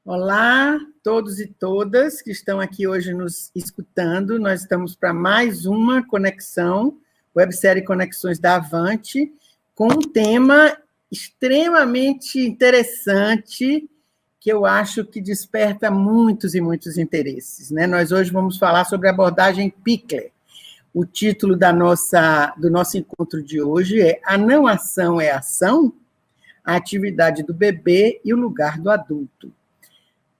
Olá, todos e todas que estão aqui hoje nos escutando. Nós estamos para mais uma conexão, websérie Conexões da Avante, com um tema extremamente interessante, que eu acho que desperta muitos e muitos interesses, né? Nós hoje vamos falar sobre a abordagem Pickler. O título do nosso encontro de hoje é A Não Ação é Ação? A atividade do bebê e o lugar do adulto.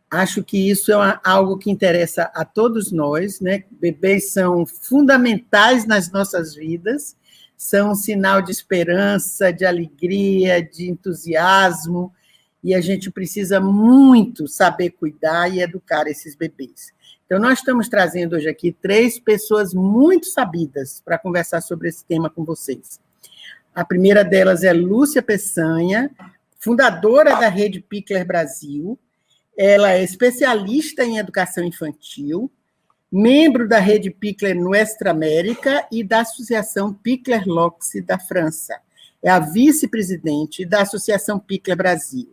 Acho que isso é algo que interessa a todos nós, né? Bebês são fundamentais nas nossas vidas, são um sinal de esperança, de alegria, de entusiasmo, e a gente precisa muito saber cuidar e educar esses bebês. Então, nós estamos trazendo hoje aqui 3 pessoas muito sabidas para conversar sobre esse tema com vocês. A primeira delas é Lúcia Peçanha, fundadora da Rede Pickler Brasil. Ela é especialista em educação infantil, membro da Rede Pickler Nuestra América e da Associação Pickler Loxi da França. É a vice-presidente da Associação Pickler Brasil.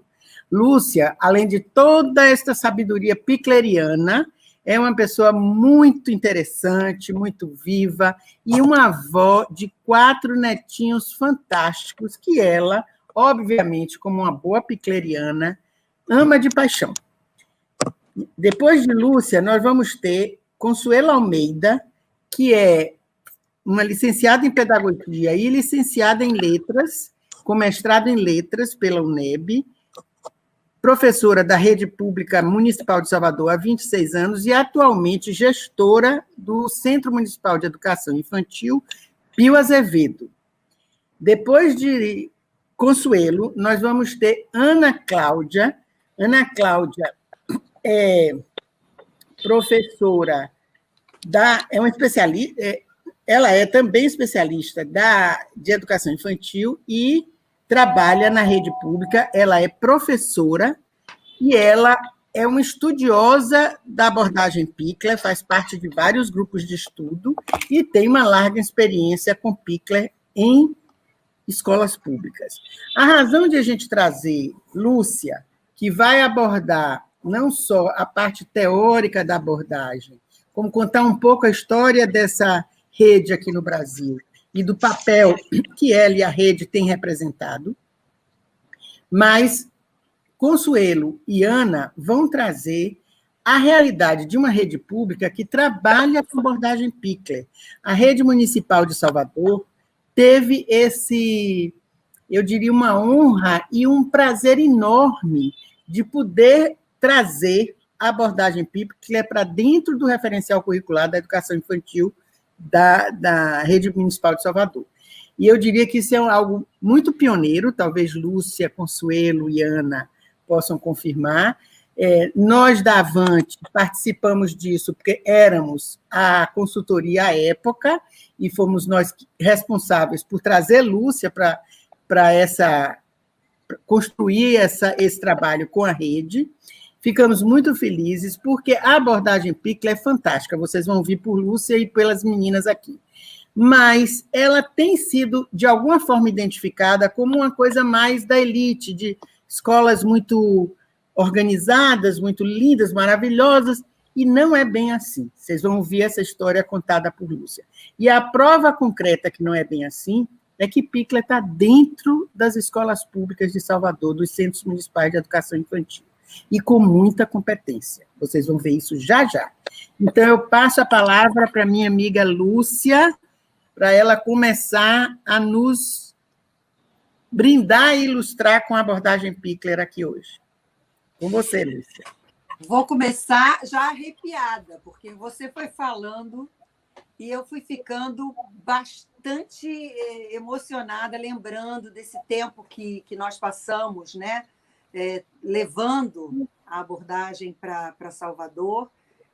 Lúcia, além de toda esta sabedoria pickleriana, é uma pessoa muito interessante, muito viva, e uma avó de 4 netinhos fantásticos que ela, obviamente, como uma boa pickleriana, ama de paixão. Depois de Lúcia, nós vamos ter Consuelo Almeida, que é uma licenciada em Pedagogia e licenciada em Letras, com mestrado em Letras pela UNEB, professora da Rede Pública Municipal de Salvador há 26 anos e atualmente gestora do Centro Municipal de Educação Infantil Pio Azevedo. Depois de Consuelo, nós vamos ter Ana Cláudia. Ana Cláudia é professora é uma especialista, ela é também especialista de educação infantil e trabalha na rede pública, ela é professora e ela é uma estudiosa da abordagem Pickler, faz parte de vários grupos de estudo e tem uma larga experiência com Pickler em escolas públicas. A razão de a gente trazer Lúcia, que vai abordar não só a parte teórica da abordagem, como contar um pouco a história dessa rede aqui no Brasil e do papel que ela e a rede têm representado, mas Consuelo e Ana vão trazer a realidade de uma rede pública que trabalha com abordagem Pickler. A Rede Municipal de Salvador teve eu diria, uma honra e um prazer enorme de poder trazer a abordagem Pickler para dentro do referencial curricular da educação infantil da Rede Municipal de Salvador. E eu diria que isso é algo muito pioneiro, talvez Lúcia, Consuelo e Ana possam confirmar. Nós da Avante participamos disso porque éramos a consultoria à época e fomos nós responsáveis por trazer Lúcia para construir esse trabalho com a rede. Ficamos muito felizes, porque a abordagem Pickler é fantástica, vocês vão ouvir por Lúcia e pelas meninas aqui. Mas ela tem sido, de alguma forma, identificada como uma coisa mais da elite, de escolas muito organizadas, muito lindas, maravilhosas, e não é bem assim. Vocês vão ouvir essa história contada por Lúcia. E a prova concreta que não é bem assim é que Pickler está dentro das escolas públicas de Salvador, dos Centros Municipais de Educação Infantil, e com muita competência. Vocês vão ver isso já, já. Então, eu passo a palavra para minha amiga Lúcia, para ela começar a nos brindar e ilustrar com a abordagem Pickler aqui hoje. Com você, Lúcia. Vou começar já arrepiada, porque você foi falando e eu fui ficando bastante emocionada, lembrando desse tempo que nós passamos, né? Levando a abordagem para Salvador.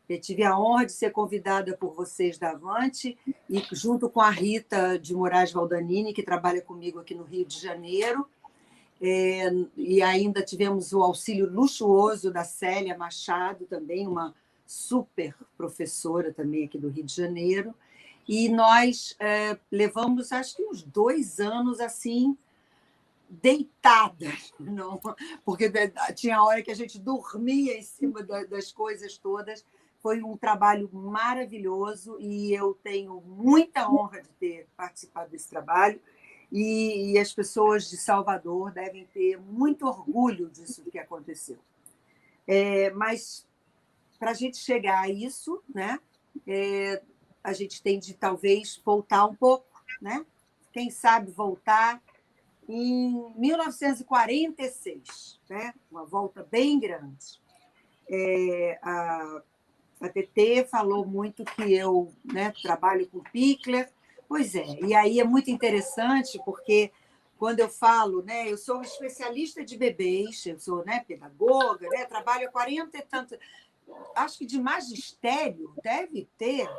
Eu tive a honra de ser convidada por vocês da Avante, e junto com a Rita de Moraes Valdanini, que trabalha comigo aqui no Rio de Janeiro, e ainda tivemos o auxílio luxuoso da Célia Machado, também uma super professora também aqui do Rio de Janeiro, e nós levamos, acho que uns 2 anos, assim, deitada, não, porque tinha hora que a gente dormia em cima das coisas todas. Foi um trabalho maravilhoso e eu tenho muita honra de ter participado desse trabalho. E as pessoas de Salvador devem ter muito orgulho disso que aconteceu. Mas, para a gente chegar a isso, né, a gente tem de, talvez, voltar um pouco, né? Quem sabe voltar em 1946, né? Uma volta bem grande. A TT falou muito que eu, né, trabalho com Pickler. Pois é, e aí é muito interessante, porque quando eu falo, né, eu sou especialista de bebês, eu sou, né, pedagoga, né, trabalho há 40 e tanto, acho que de magistério deve ter,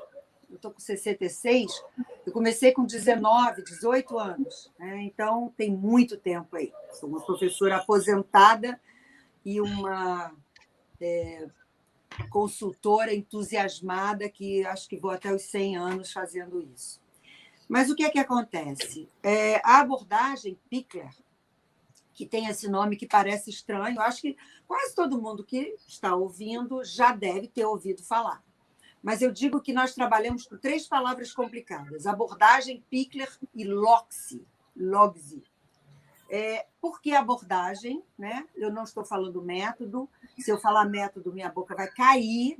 eu estou com 66, eu comecei com 19, 18 anos, né, então tem muito tempo aí. Sou uma professora aposentada e uma consultora entusiasmada que acho que vou até os 100 anos fazendo isso. Mas o que é que acontece? A abordagem Pickler, que tem esse nome que parece estranho, eu acho que quase todo mundo que está ouvindo já deve ter ouvido falar. Mas eu digo que nós trabalhamos com 3 palavras complicadas: abordagem, Pickler e Logsy. Por que abordagem? Né? Eu não estou falando método. Se eu falar método, minha boca vai cair,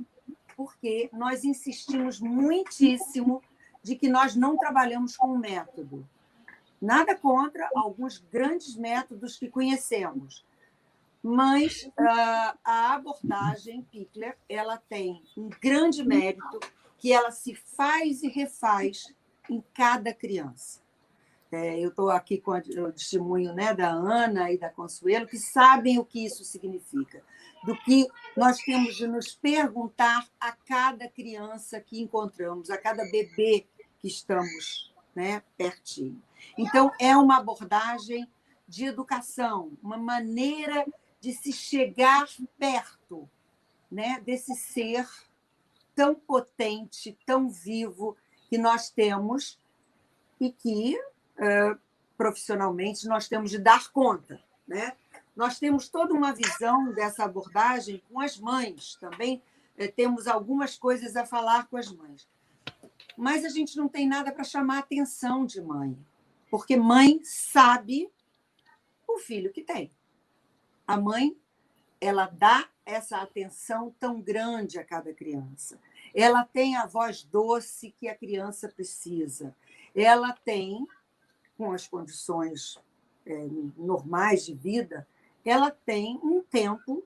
porque nós insistimos muitíssimo de que nós não trabalhamos com método. Nada contra alguns grandes métodos que conhecemos, mas a abordagem Pickler, ela tem um grande mérito, que ela se faz e refaz em cada criança. Eu estou aqui com o testemunho, né, da Ana e da Consuelo, que sabem o que isso significa, do que nós temos de nos perguntar a cada criança que encontramos, a cada bebê que estamos, né, pertinho. Então, é uma abordagem de educação, uma maneira de se chegar perto, né, desse ser tão potente, tão vivo que nós temos e que, profissionalmente, nós temos de dar conta, né? Nós temos toda uma visão dessa abordagem com as mães também, temos algumas coisas a falar com as mães. Mas a gente não tem nada para chamar a atenção de mãe, porque mãe sabe o filho que tem. A mãe, ela dá essa atenção tão grande a cada criança. Ela tem a voz doce que a criança precisa. Ela tem, com as condições normais de vida, ela tem um tempo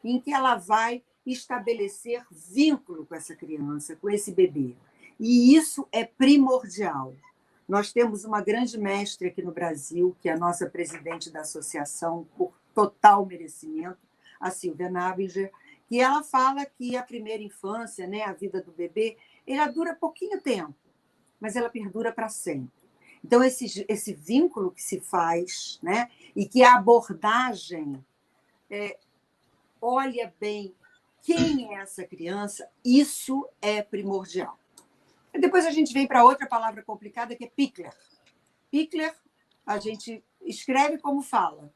em que ela vai estabelecer vínculo com essa criança, com esse bebê. E isso é primordial. Nós temos uma grande mestre aqui no Brasil, que é a nossa presidente da associação, por total merecimento, a Silvia Nabinger, que ela fala que a primeira infância, né, a vida do bebê, ela dura pouquinho tempo, mas ela perdura para sempre. Então, esse vínculo que se faz, né, e que a abordagem olha bem quem é essa criança, isso é primordial. E depois a gente vem para outra palavra complicada, que é Pickler. Pickler, a gente escreve como fala,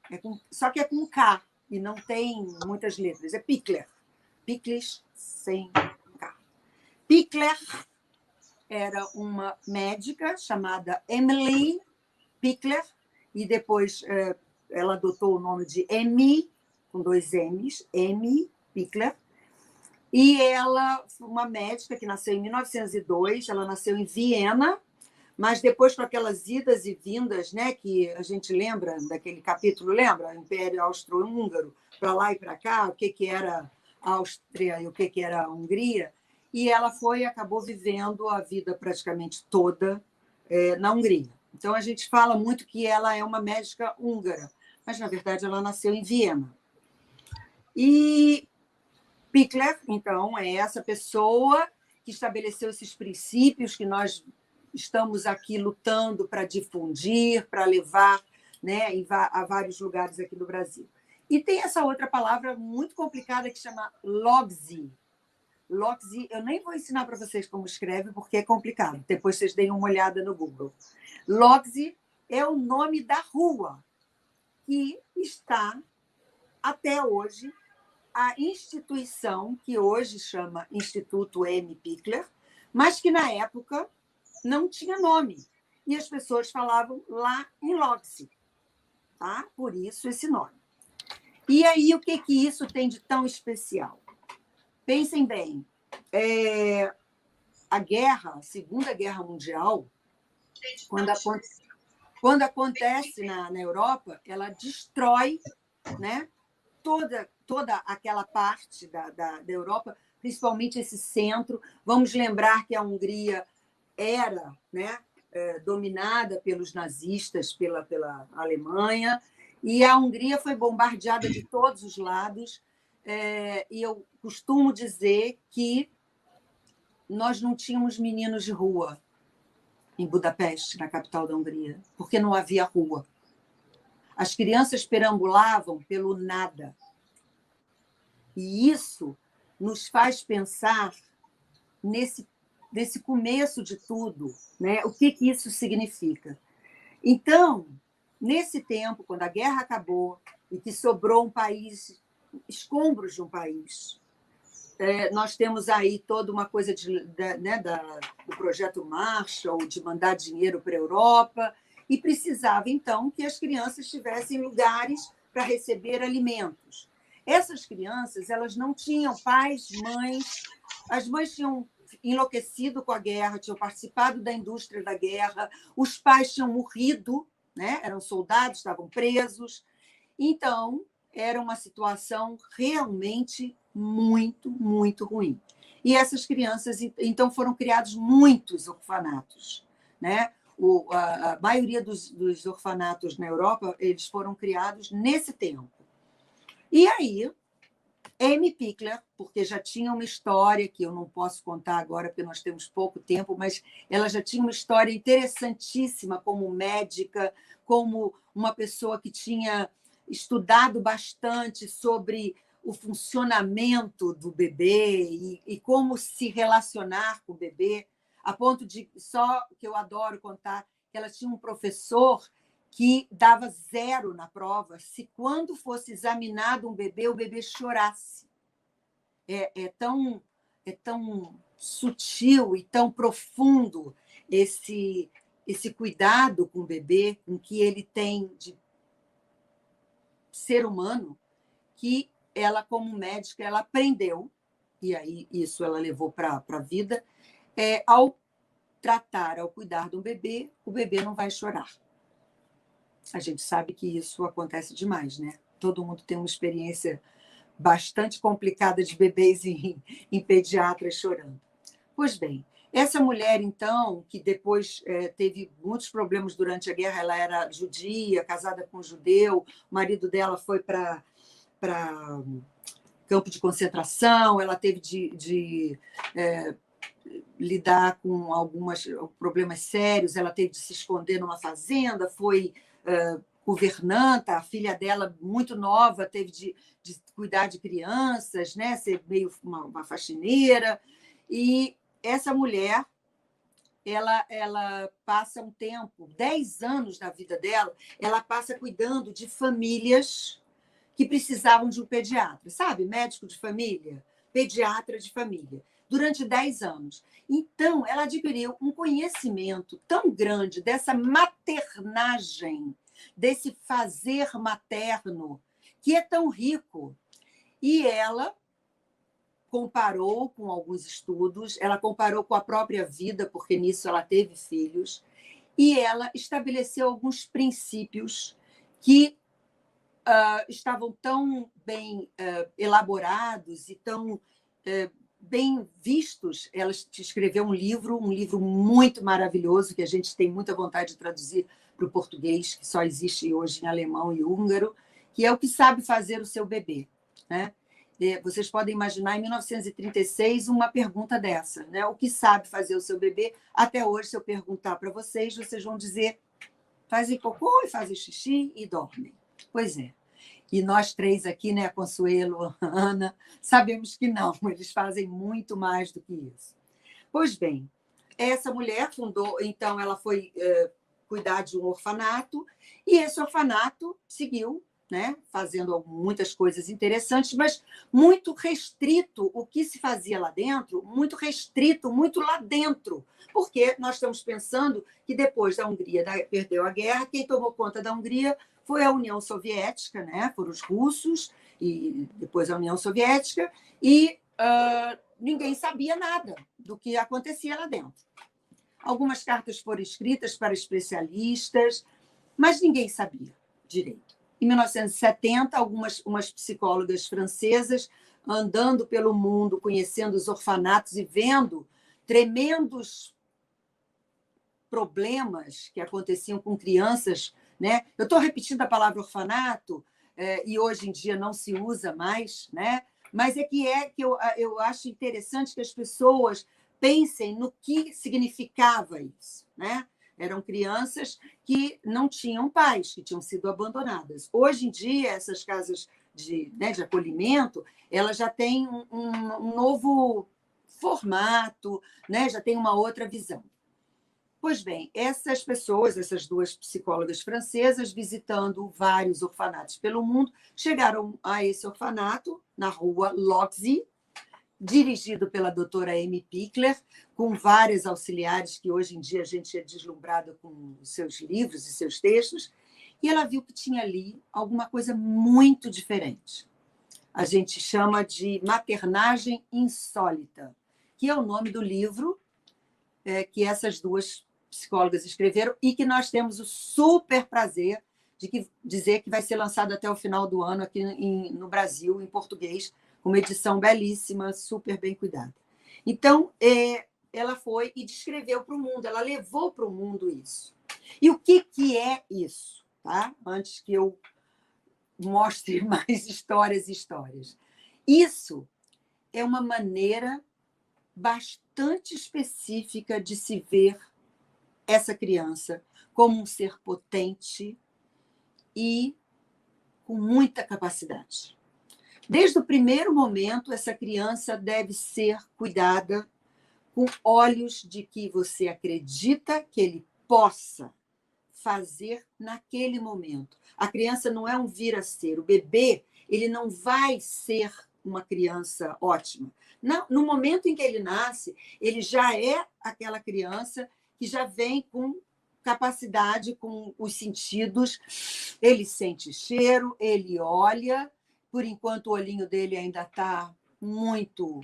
só que é com K, e não tem muitas letras. É Pickler. Pickles sem K. Pickler era uma médica chamada Emily Pickler, e depois ela adotou o nome de Emmy, com 2 M's, Emmy Pickler. E ela foi uma médica que nasceu em 1902, ela nasceu em Viena, mas depois, com aquelas idas e vindas, né, que a gente lembra daquele capítulo, lembra? Império Austro-Húngaro, para lá e para cá, o que era a Áustria e o que era a Hungria, e ela acabou vivendo a vida praticamente toda na Hungria. Então, a gente fala muito que ela é uma médica húngara, mas, na verdade, ela nasceu em Viena. E Pickler, então, é essa pessoa que estabeleceu esses princípios que nós estamos aqui lutando para difundir, para levar, né, a vários lugares aqui do Brasil. E tem essa outra palavra muito complicada que chama Logsy. Logsy, eu nem vou ensinar para vocês como escreve, porque é complicado. Depois vocês deem uma olhada no Google. Logsy é o nome da rua. que está, até hoje, a instituição, que hoje chama Instituto M. Pickler, mas que, na época, não tinha nome. E as pessoas falavam lá em Logse. Tá? Por isso, esse nome. E aí, o que isso tem de tão especial? Pensem bem, a guerra, a Segunda Guerra Mundial, quando acontece na Europa, ela destrói, né, toda aquela parte da Europa, principalmente esse centro. Vamos lembrar que a Hungria era, né, dominada pelos nazistas, pela Alemanha, e a Hungria foi bombardeada de todos os lados. E eu costumo dizer que nós não tínhamos meninos de rua em Budapeste, na capital da Hungria, porque não havia rua. As crianças perambulavam pelo nada. E isso nos faz pensar nesse começo de tudo, né? O que isso significa. Então, nesse tempo, quando a guerra acabou e que sobrou um país, escombros de um país, nós temos aí toda uma coisa do projeto Marshall, de mandar dinheiro para a Europa, e precisava, então, que as crianças tivessem lugares para receber alimentos. Essas crianças, elas não tinham pais, mães. As mães tinham enlouquecido com a guerra, tinham participado da indústria da guerra, os pais tinham morrido, né? Eram soldados, estavam presos. Então, era uma situação realmente muito, muito ruim. E essas crianças, então, foram criados muitos orfanatos, né? A maioria dos orfanatos na Europa, eles foram criados nesse tempo. E aí, Amy Pickler, porque já tinha uma história, que eu não posso contar agora, porque nós temos pouco tempo, mas ela já tinha uma história interessantíssima como médica, como uma pessoa que tinha estudado bastante sobre o funcionamento do bebê e como se relacionar com o bebê, a ponto de, só que eu adoro contar, que ela tinha um professor que dava 0 na prova se, quando fosse examinado um bebê, o bebê chorasse. É tão sutil e tão profundo esse cuidado com o bebê, com que ele tem de ser humano, que ela, como médica, ela aprendeu, e aí isso ela levou para a vida, ao tratar, ao cuidar de um bebê, o bebê não vai chorar. A gente sabe que isso acontece demais, né? Todo mundo tem uma experiência bastante complicada de bebês em pediatras chorando. Pois bem, essa mulher, então, que depois teve muitos problemas durante a guerra, ela era judia, casada com um judeu, o marido dela foi para campo de concentração, ela teve de lidar com alguns problemas sérios, ela teve de se esconder numa fazenda, foi governanta, a filha dela, muito nova, teve de cuidar de crianças, né? Ser meio uma faxineira. E essa mulher, ela passa um tempo, 10 anos da vida dela, ela passa cuidando de famílias que precisavam de um pediatra, sabe? Médico de família, pediatra de família, durante 10 anos. Então, ela adquiriu um conhecimento tão grande dessa maternagem, desse fazer materno, que é tão rico. E ela comparou com alguns estudos, ela comparou com a própria vida, porque nisso ela teve filhos, e ela estabeleceu alguns princípios que estavam tão bem elaborados e tão bem vistos. Ela escreveu um livro muito maravilhoso, que a gente tem muita vontade de traduzir para o português, que só existe hoje em alemão e húngaro, que é O que Sabe Fazer o Seu Bebê, né? Vocês podem imaginar, em 1936, uma pergunta dessa, né? O que sabe fazer o seu bebê? Até hoje, se eu perguntar para vocês, vocês vão dizer: fazem cocô e fazem xixi e dormem. Pois é. E nós 3 aqui, né, Consuelo, Ana, sabemos que não, eles fazem muito mais do que isso. Pois bem, essa mulher fundou, então, ela foi cuidar de um orfanato, e esse orfanato seguiu, né, fazendo muitas coisas interessantes, mas muito restrito o que se fazia lá dentro, muito restrito, muito lá dentro, porque nós estamos pensando que depois da Hungria perdeu a guerra, quem tomou conta da Hungria foi a União Soviética, né, foram os russos, e depois a União Soviética, e ninguém sabia nada do que acontecia lá dentro. Algumas cartas foram escritas para especialistas, mas ninguém sabia direito. Em 1970, umas psicólogas francesas, andando pelo mundo, conhecendo os orfanatos e vendo tremendos problemas que aconteciam com crianças, né? Eu estou repetindo a palavra orfanato, e hoje em dia não se usa mais, né? Mas é que eu acho interessante que as pessoas pensem no que significava isso, né? Eram crianças que não tinham pais, que tinham sido abandonadas. Hoje em dia, essas casas de acolhimento, elas já têm um novo formato, né? Já tem uma outra visão. Pois bem, essas pessoas, essas duas psicólogas francesas, visitando vários orfanatos pelo mundo, chegaram a esse orfanato, na rua Loxi, dirigido pela doutora Amy Pickler, com várias auxiliares que hoje em dia a gente é deslumbrada com os seus livros e seus textos, e ela viu que tinha ali alguma coisa muito diferente. A gente chama de maternagem insólita, que é o nome do livro que essas duas psicólogas escreveram e que nós temos o super prazer de dizer que vai ser lançado até o final do ano aqui no Brasil, em português, uma edição belíssima, super bem cuidada. Então, ela foi e descreveu para o mundo, ela levou para o mundo isso. E o que é isso? Tá? Antes que eu mostre mais histórias e histórias. Isso é uma maneira bastante específica de se ver essa criança como um ser potente e com muita capacidade. Desde o primeiro momento, essa criança deve ser cuidada com olhos de que você acredita que ele possa fazer naquele momento. A criança não é um vir a ser. O bebê, ele não vai ser uma criança ótima. Não, no momento em que ele nasce, ele já é aquela criança que já vem com capacidade, com os sentidos. Ele sente cheiro, ele olha. Por enquanto, o olhinho dele ainda está muito,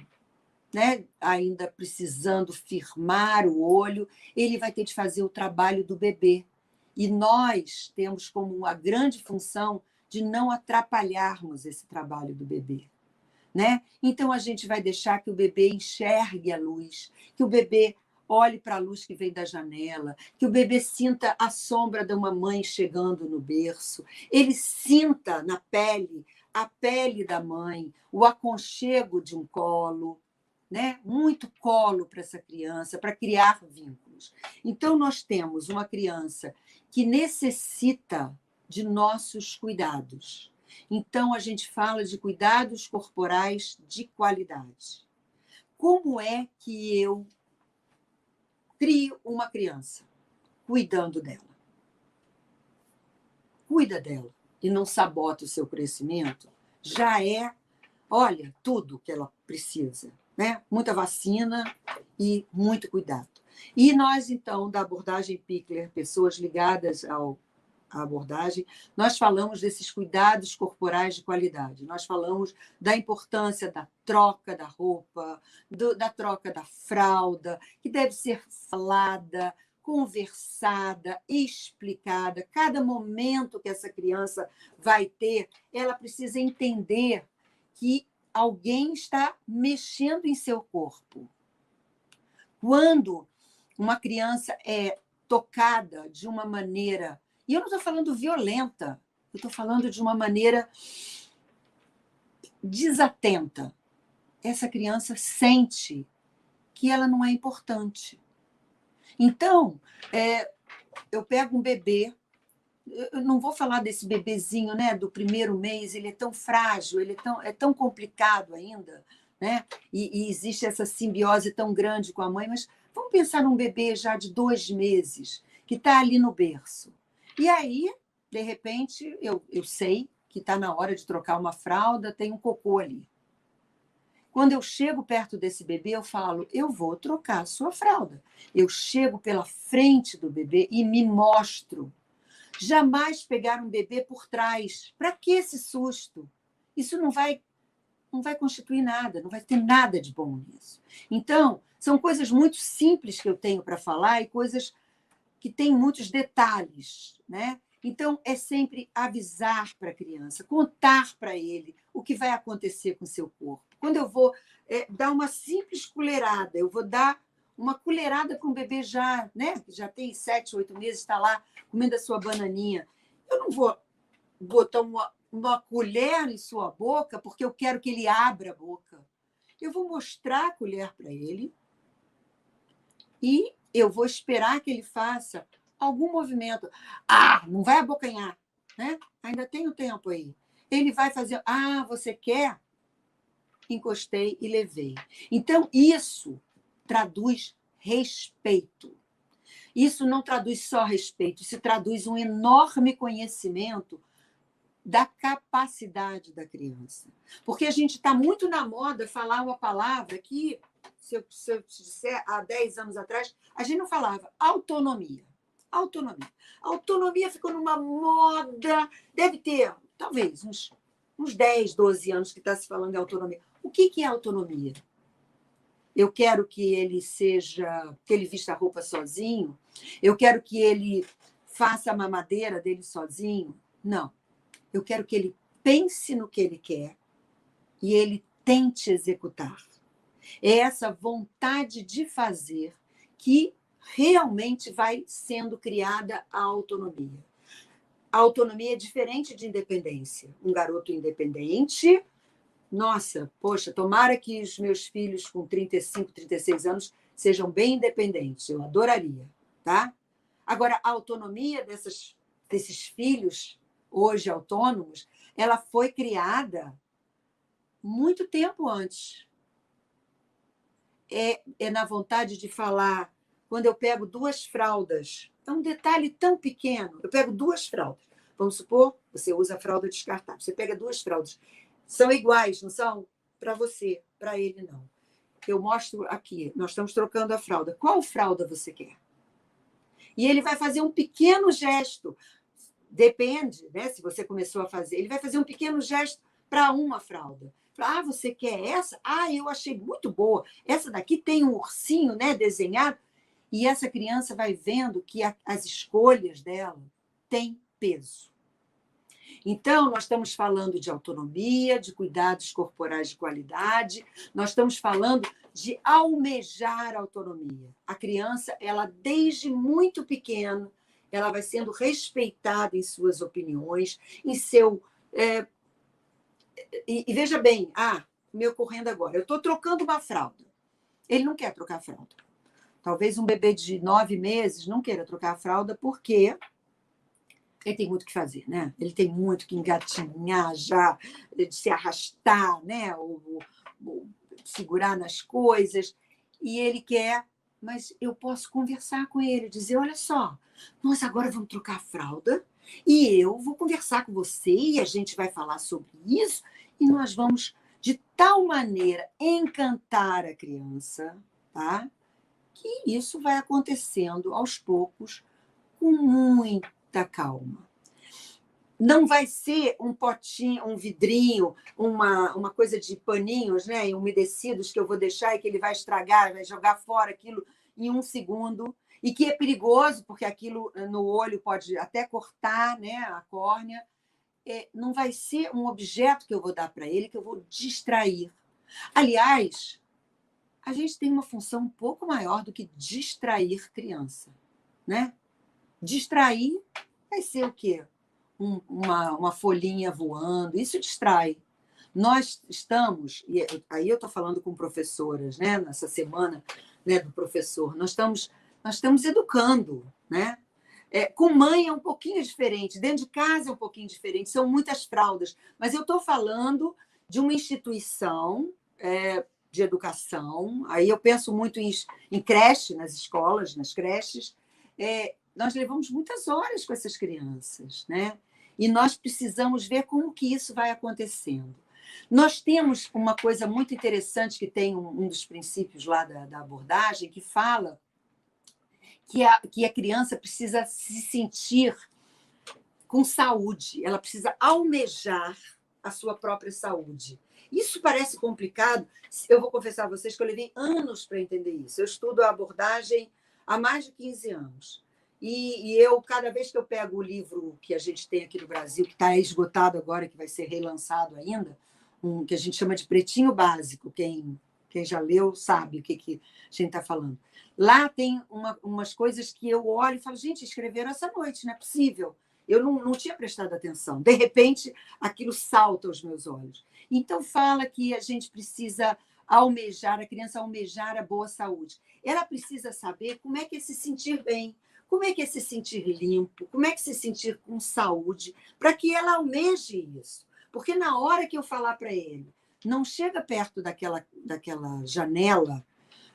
né, ainda precisando firmar o olho. Ele vai ter de fazer o trabalho do bebê. E nós temos como uma grande função de não atrapalharmos esse trabalho do bebê. Né? Então, a gente vai deixar que o bebê enxergue a luz, que o bebê olhe para a luz que vem da janela, que o bebê sinta a sombra de uma mãe chegando no berço, ele sinta na pele a pele da mãe, o aconchego de um colo, né? Muito colo para essa criança, para criar vínculos. Então, nós temos uma criança que necessita de nossos cuidados. Então, a gente fala de cuidados corporais de qualidade. Como é que eu crio uma criança? Cuidando dela. Cuida dela e não sabota o seu crescimento. Já é, olha, tudo que ela precisa. Né? Muita vacina e muito cuidado. E nós, então, da abordagem Pickler, pessoas ligadas à abordagem, nós falamos desses cuidados corporais de qualidade. Nós falamos da importância da troca da roupa, da troca da fralda, que deve ser falada, conversada, explicada. Cada momento que essa criança vai ter, ela precisa entender que alguém está mexendo em seu corpo. Quando uma criança é tocada de uma maneira... E eu não estou falando violenta, eu estou falando de uma maneira desatenta. Essa criança sente que ela não é importante. Então, eu pego um bebê, eu não vou falar desse bebezinho, né, do primeiro mês, ele é tão frágil, ele é tão complicado ainda, né? E existe essa simbiose tão grande com a mãe, mas vamos pensar num bebê já de 2 meses, que está ali no berço. E aí, de repente, eu sei que está na hora de trocar uma fralda, tem um cocô ali. Quando eu chego perto desse bebê, eu falo, eu vou trocar a sua fralda. Eu chego pela frente do bebê e me mostro. Jamais pegar um bebê por trás. Para que esse susto? Isso não vai constituir nada, não vai ter nada de bom nisso. Então, são coisas muito simples que eu tenho para falar e coisas que têm muitos detalhes, né? Então, é sempre avisar para a criança, contar para ele o que vai acontecer com o seu corpo. Quando eu vou dar uma simples colherada, eu vou dar uma colherada para um bebê já, né? Que já tem 7, 8 meses, está lá comendo a sua bananinha. Eu não vou botar uma colher em sua boca porque eu quero que ele abra a boca. Eu vou mostrar a colher para ele e eu vou esperar que ele faça algum movimento. Não vai abocanhar, né? Ainda tem o tempo aí. Ele vai fazer, você quer? Encostei e levei. Então, isso traduz respeito. Isso não traduz só respeito, isso traduz um enorme conhecimento da capacidade da criança. Porque a gente está muito na moda falar uma palavra que, se eu te disser, há 10 anos atrás, a gente não falava autonomia. Autonomia. Autonomia ficou numa moda, deve ter, talvez, uns 10, 12 anos que está se falando de autonomia. O que é autonomia? Eu quero que ele vista a roupa sozinho? Eu quero que ele faça a mamadeira dele sozinho? Não. Eu quero que ele pense no que ele quer e ele tente executar. É essa vontade de fazer que realmente vai sendo criada a autonomia. A autonomia é diferente de independência. Um garoto independente, nossa, poxa, tomara que os meus filhos com 35, 36 anos sejam bem independentes. Eu adoraria, tá? Agora, a autonomia desses filhos hoje autônomos, ela foi criada muito tempo antes. É na vontade de falar, quando eu pego 2 fraldas, é um detalhe tão pequeno, eu pego 2 fraldas, vamos supor, você usa a fralda descartável, você pega 2 fraldas, são iguais, não são? Para você, para ele não. Eu mostro aqui, nós estamos trocando a fralda, qual fralda você quer? E ele vai fazer um pequeno gesto, depende, né? Se você começou a fazer, ele vai fazer um pequeno gesto para uma fralda. Você quer essa? Eu achei muito boa. Essa daqui tem um ursinho, né, desenhado. E essa criança vai vendo que as escolhas dela têm peso. Então, nós estamos falando de autonomia, de cuidados corporais de qualidade, nós estamos falando de almejar autonomia. A criança, ela desde muito pequena, ela vai sendo respeitada em suas opiniões, em seu... E veja bem, me ocorrendo agora, eu estou trocando uma fralda. Ele não quer trocar a fralda. Talvez um bebê de 9 meses não queira trocar a fralda porque ele tem muito o que fazer, né? Ele tem muito que engatinhar já, de se arrastar, né? Ou segurar nas coisas. E ele quer, mas eu posso conversar com ele, dizer, olha só, nós agora vamos trocar a fralda e eu vou conversar com você e a gente vai falar sobre isso e nós vamos, de tal maneira, encantar a criança, tá? Que isso vai acontecendo aos poucos, com muita calma. Não vai ser um potinho, um vidrinho, uma coisa de paninhos, né, umedecidos que eu vou deixar e que ele vai estragar, vai jogar fora aquilo em 1 segundo, e que é perigoso, porque aquilo no olho pode até cortar, né, a córnea. Não vai ser um objeto que eu vou dar para ele, que eu vou distrair. Aliás, a gente tem uma função um pouco maior do que distrair criança, né? Distrair vai ser o quê? Uma folhinha voando, isso distrai. Nós estamos, e aí eu estou falando com professoras, né, nessa semana, né, do professor, nós estamos educando, né? Com mãe é um pouquinho diferente, dentro de casa é um pouquinho diferente, são muitas fraldas, mas eu estou falando de uma instituição de educação, aí eu penso muito em creche, nas escolas, nas creches, nós levamos muitas horas com essas crianças, né? E nós precisamos ver como que isso vai acontecendo. Nós temos uma coisa muito interessante que tem um dos princípios lá da abordagem, que fala que a criança precisa se sentir com saúde, ela precisa almejar a sua própria saúde. Isso parece complicado. Eu vou confessar a vocês que eu levei anos para entender isso. Eu estudo a abordagem há mais de 15 anos. E eu, cada vez que eu pego o livro que a gente tem aqui no Brasil, que está esgotado agora, que vai ser relançado ainda, que a gente chama de Pretinho Básico, quem já leu sabe o que a gente está falando. Lá tem umas coisas que eu olho e falo, gente, escreveram essa noite, não é possível. Eu não tinha prestado atenção. De repente, aquilo salta aos meus olhos. Então, fala que a gente precisa almejar, a criança almejar a boa saúde. Ela precisa saber como é que é se sentir bem, como é que é se sentir limpo, como é que é se sentir com saúde, para que ela almeje isso. Porque na hora que eu falar para ele, não chega perto daquela janela,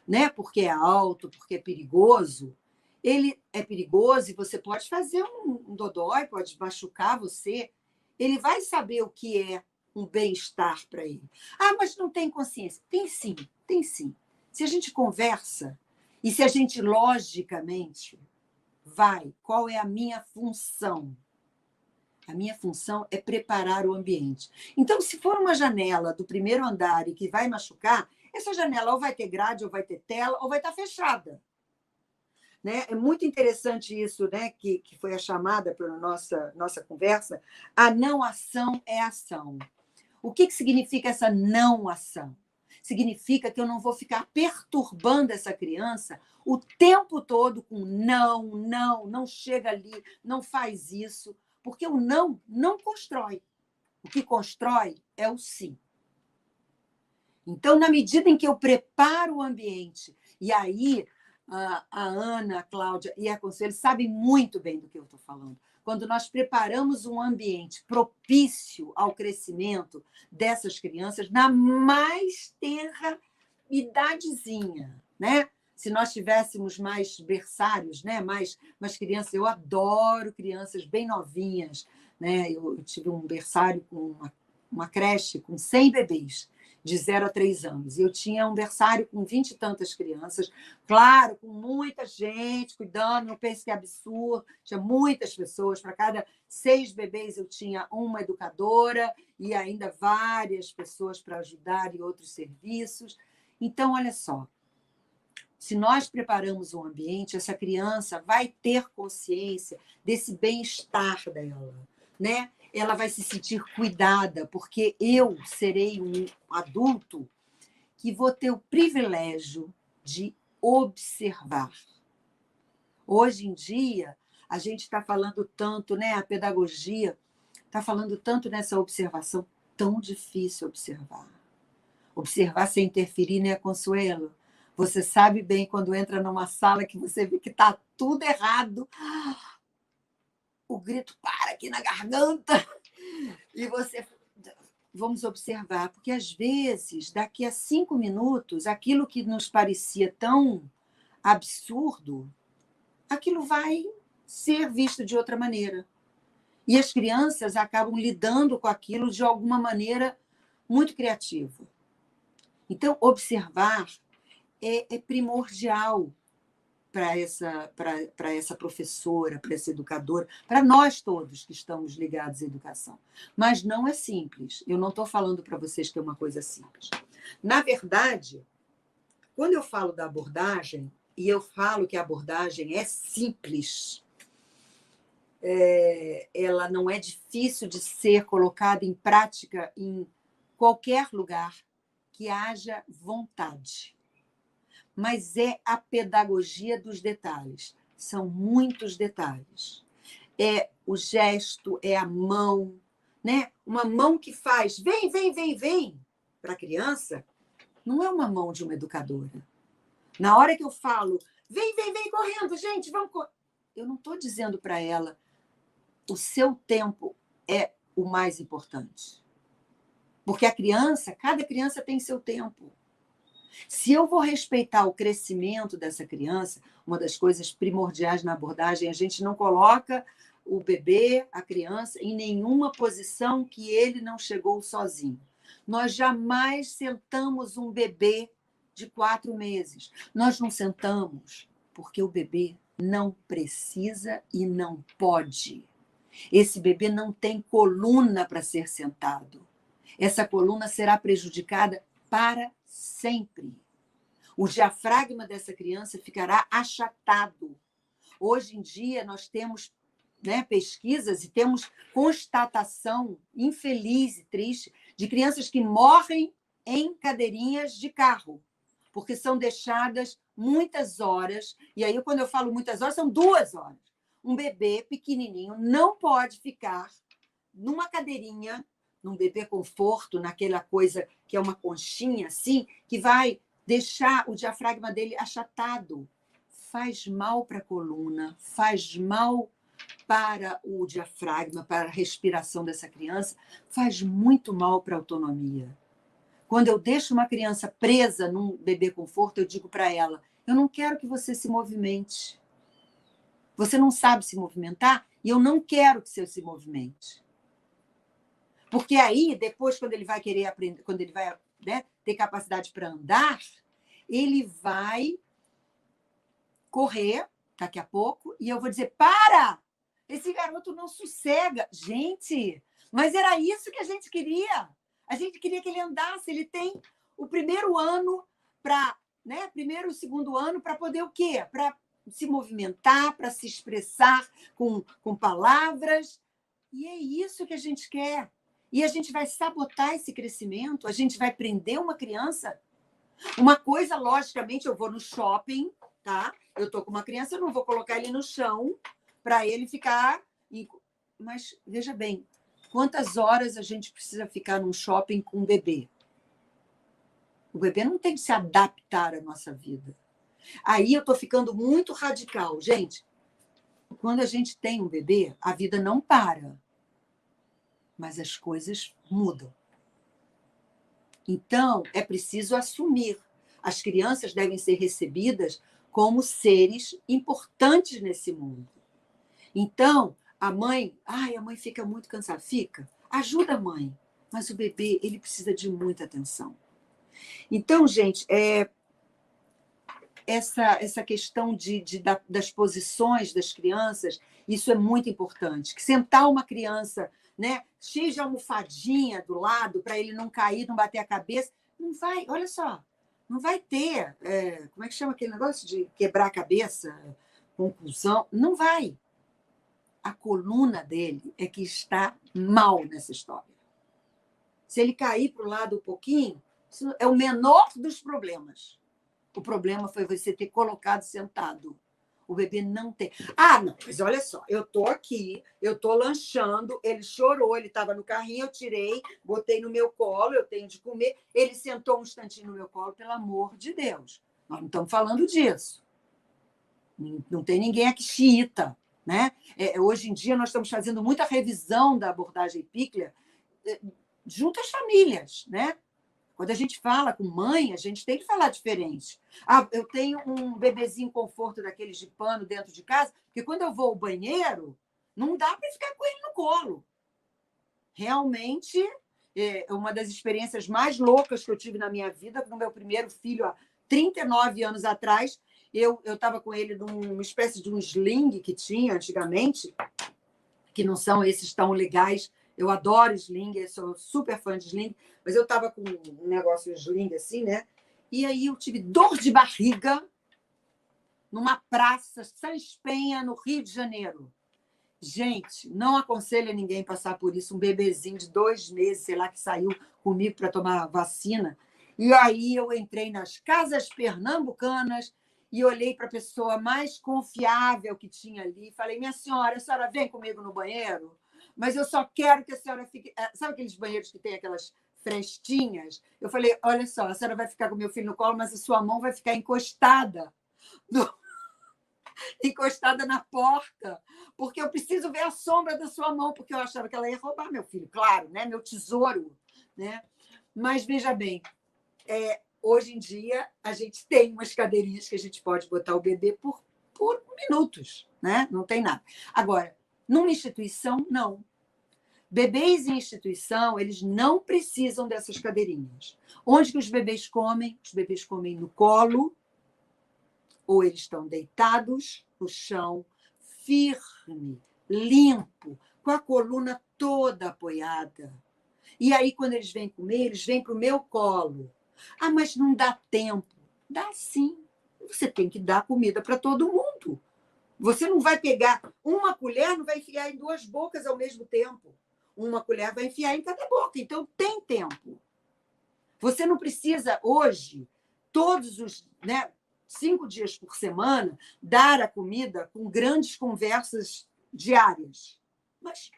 né? Porque é alto, porque é perigoso, ele é perigoso e você pode fazer um dodói, pode machucar você. Ele vai saber o que é um bem-estar para ele. Ah, mas não tem consciência. Tem sim, tem sim. Se a gente conversa e se a gente logicamente vai, qual é a minha função? A minha função é preparar o ambiente. Então, se for uma janela do primeiro andar e que vai machucar, essa janela ou vai ter grade, ou vai ter tela, ou vai estar fechada. Né? É muito interessante isso, né? que foi a chamada para a nossa conversa. A não ação é ação. O que significa essa não ação? Significa que eu não vou ficar perturbando essa criança o tempo todo com não chega ali, não faz isso, porque o não constrói. O que constrói é o sim. Então, na medida em que eu preparo o ambiente, e aí a Ana, a Cláudia e a Consuelo sabem muito bem do que eu estou falando. Quando nós preparamos um ambiente propício ao crescimento dessas crianças, na mais tenra idadezinha, né? Se nós tivéssemos mais berçários, né? mais crianças, eu adoro crianças bem novinhas, né? Eu tive um berçário com uma creche com 100 bebês, de 0 a 3 anos. E eu tinha um berçário com 20 e tantas crianças, claro, com muita gente cuidando, não pense que é absurdo, tinha muitas pessoas, para cada 6 bebês eu tinha uma educadora e ainda várias pessoas para ajudar em outros serviços. Então, olha só, se nós preparamos um ambiente, essa criança vai ter consciência desse bem-estar dela, né? Ela vai se sentir cuidada, porque eu serei um adulto que vou ter o privilégio de observar. Hoje em dia, a gente está falando tanto, né? A pedagogia está falando tanto nessa observação, tão difícil observar. Observar sem interferir, né, Consuelo? Você sabe bem quando entra numa sala que você vê que está tudo errado. O grito para aqui na garganta e você... Vamos observar, porque às vezes, daqui a 5 minutos, aquilo que nos parecia tão absurdo, aquilo vai ser visto de outra maneira. E as crianças acabam lidando com aquilo de alguma maneira muito criativa. Então, observar é primordial para essa professora, para essa educadora, para nós todos que estamos ligados à educação. Mas não é simples. Eu não estou falando para vocês que é uma coisa simples. Na verdade, quando eu falo da abordagem, e eu falo que a abordagem é simples, ela não é difícil de ser colocada em prática em qualquer lugar que haja vontade. Mas é a pedagogia dos detalhes. São muitos detalhes. É o gesto, é a mão, né? Uma mão que faz vem para a criança, não é uma mão de uma educadora. Na hora que eu falo vem correndo, gente, vamos correr. Eu não estou dizendo para ela o seu tempo é o mais importante. Porque cada criança tem seu tempo. Se eu vou respeitar o crescimento dessa criança, uma das coisas primordiais na abordagem, a gente não coloca o bebê, a criança, em nenhuma posição que ele não chegou sozinho. Nós jamais sentamos um bebê de 4 meses. Nós não sentamos porque o bebê não precisa e não pode. Esse bebê não tem coluna para ser sentado. Essa coluna será prejudicada para sempre. O diafragma dessa criança ficará achatado. Hoje em dia, nós temos, né, pesquisas e temos constatação infeliz e triste de crianças que morrem em cadeirinhas de carro, porque são deixadas muitas horas. E aí, quando eu falo muitas horas, são 2 horas. Um bebê pequenininho não pode ficar numa cadeirinha, num bebê conforto, naquela coisa que é uma conchinha assim, que vai deixar o diafragma dele achatado. Faz mal para a coluna, faz mal para o diafragma, para a respiração dessa criança, faz muito mal para a autonomia. Quando eu deixo uma criança presa num bebê conforto, eu digo para ela, eu não quero que você se movimente. Você não sabe se movimentar e eu não quero que você se movimente. Porque aí, depois, quando ele vai querer aprender, quando ele vai, né, ter capacidade para andar, ele vai correr daqui a pouco e eu vou dizer, para! Esse garoto não sossega. Gente, mas era isso que a gente queria. A gente queria que ele andasse. Ele tem o primeiro ano para, né, primeiro e segundo ano para poder o quê? Para se movimentar, para se expressar com palavras. E é isso que a gente quer. E a gente vai sabotar esse crescimento, a gente vai prender uma criança. Uma coisa, logicamente, eu vou no shopping, tá? Eu estou com uma criança, eu não vou colocar ele no chão para ele ficar... Mas, veja bem, quantas horas a gente precisa ficar num shopping com um bebê? O bebê não tem que se adaptar à nossa vida. Aí eu estou ficando muito radical. Gente, quando a gente tem um bebê, a vida não para. Mas as coisas mudam. Então, é preciso assumir. As crianças devem ser recebidas como seres importantes nesse mundo. Então, a mãe fica muito cansada. Fica. Ajuda a mãe. Mas o bebê, ele precisa de muita atenção. Então, gente, essa questão das posições das crianças, isso é muito importante. Que sentar uma criança, né, cheia de almofadinha do lado, para ele não cair, não bater a cabeça, não vai, olha só, não vai ter, como é que chama aquele negócio de quebrar a cabeça, conclusão? Não vai. A coluna dele é que está mal nessa história. Se ele cair para o lado um pouquinho, isso é o menor dos problemas. O problema foi você ter colocado sentado. O bebê não tem. Ah, não, mas olha só, eu estou aqui, eu estou lanchando, ele chorou, ele estava no carrinho, eu tirei, botei no meu colo, eu tenho de comer, ele sentou um instantinho no meu colo, pelo amor de Deus. Nós não estamos falando disso. Não tem ninguém aqui xiita, né? Hoje em dia nós estamos fazendo muita revisão da abordagem Pickler junto às famílias, né? Quando a gente fala com mãe, a gente tem que falar diferente. Ah, eu tenho um bebezinho conforto daqueles de pano dentro de casa, porque quando eu vou ao banheiro, não dá para ficar com ele no colo. Realmente, uma das experiências mais loucas que eu tive na minha vida, no meu primeiro filho, há 39 anos atrás, eu estava com ele numa espécie de um sling que tinha antigamente, que não são esses tão legais. Eu adoro sling, eu sou super fã de sling, mas eu estava com um negócio de sling assim, né? E aí eu tive dor de barriga numa praça, Sans Penha, no Rio de Janeiro. Gente, não aconselho a ninguém passar por isso. Um bebezinho de 2 meses, sei lá, que saiu comigo para tomar vacina. E aí eu entrei nas casas pernambucanas e olhei para a pessoa mais confiável que tinha ali e falei, minha senhora, a senhora vem comigo no banheiro? Mas eu só quero que a senhora fique... Sabe aqueles banheiros que tem aquelas frestinhas? Eu falei, olha só, a senhora vai ficar com meu filho no colo, mas a sua mão vai ficar encostada encostada na porta, porque eu preciso ver a sombra da sua mão, porque eu achava que ela ia roubar meu filho, claro, né? Meu tesouro, né? Mas, veja bem, hoje em dia, a gente tem umas cadeirinhas que a gente pode botar o bebê por minutos, né? Não tem nada. Agora, numa instituição, não. Bebês em instituição, eles não precisam dessas cadeirinhas. Onde que os bebês comem? Os bebês comem no colo, ou eles estão deitados no chão, firme, limpo, com a coluna toda apoiada. E aí, quando eles vêm comer, eles vêm para o meu colo. Ah, mas não dá tempo. Dá sim. Você tem que dar comida para todo mundo. Você não vai pegar uma colher, não vai enfiar em 2 bocas ao mesmo tempo. Uma colher vai enfiar em cada boca. Então, tem tempo. Você não precisa, hoje, todos os 5 dias por semana, dar a comida com grandes conversas diárias. Mas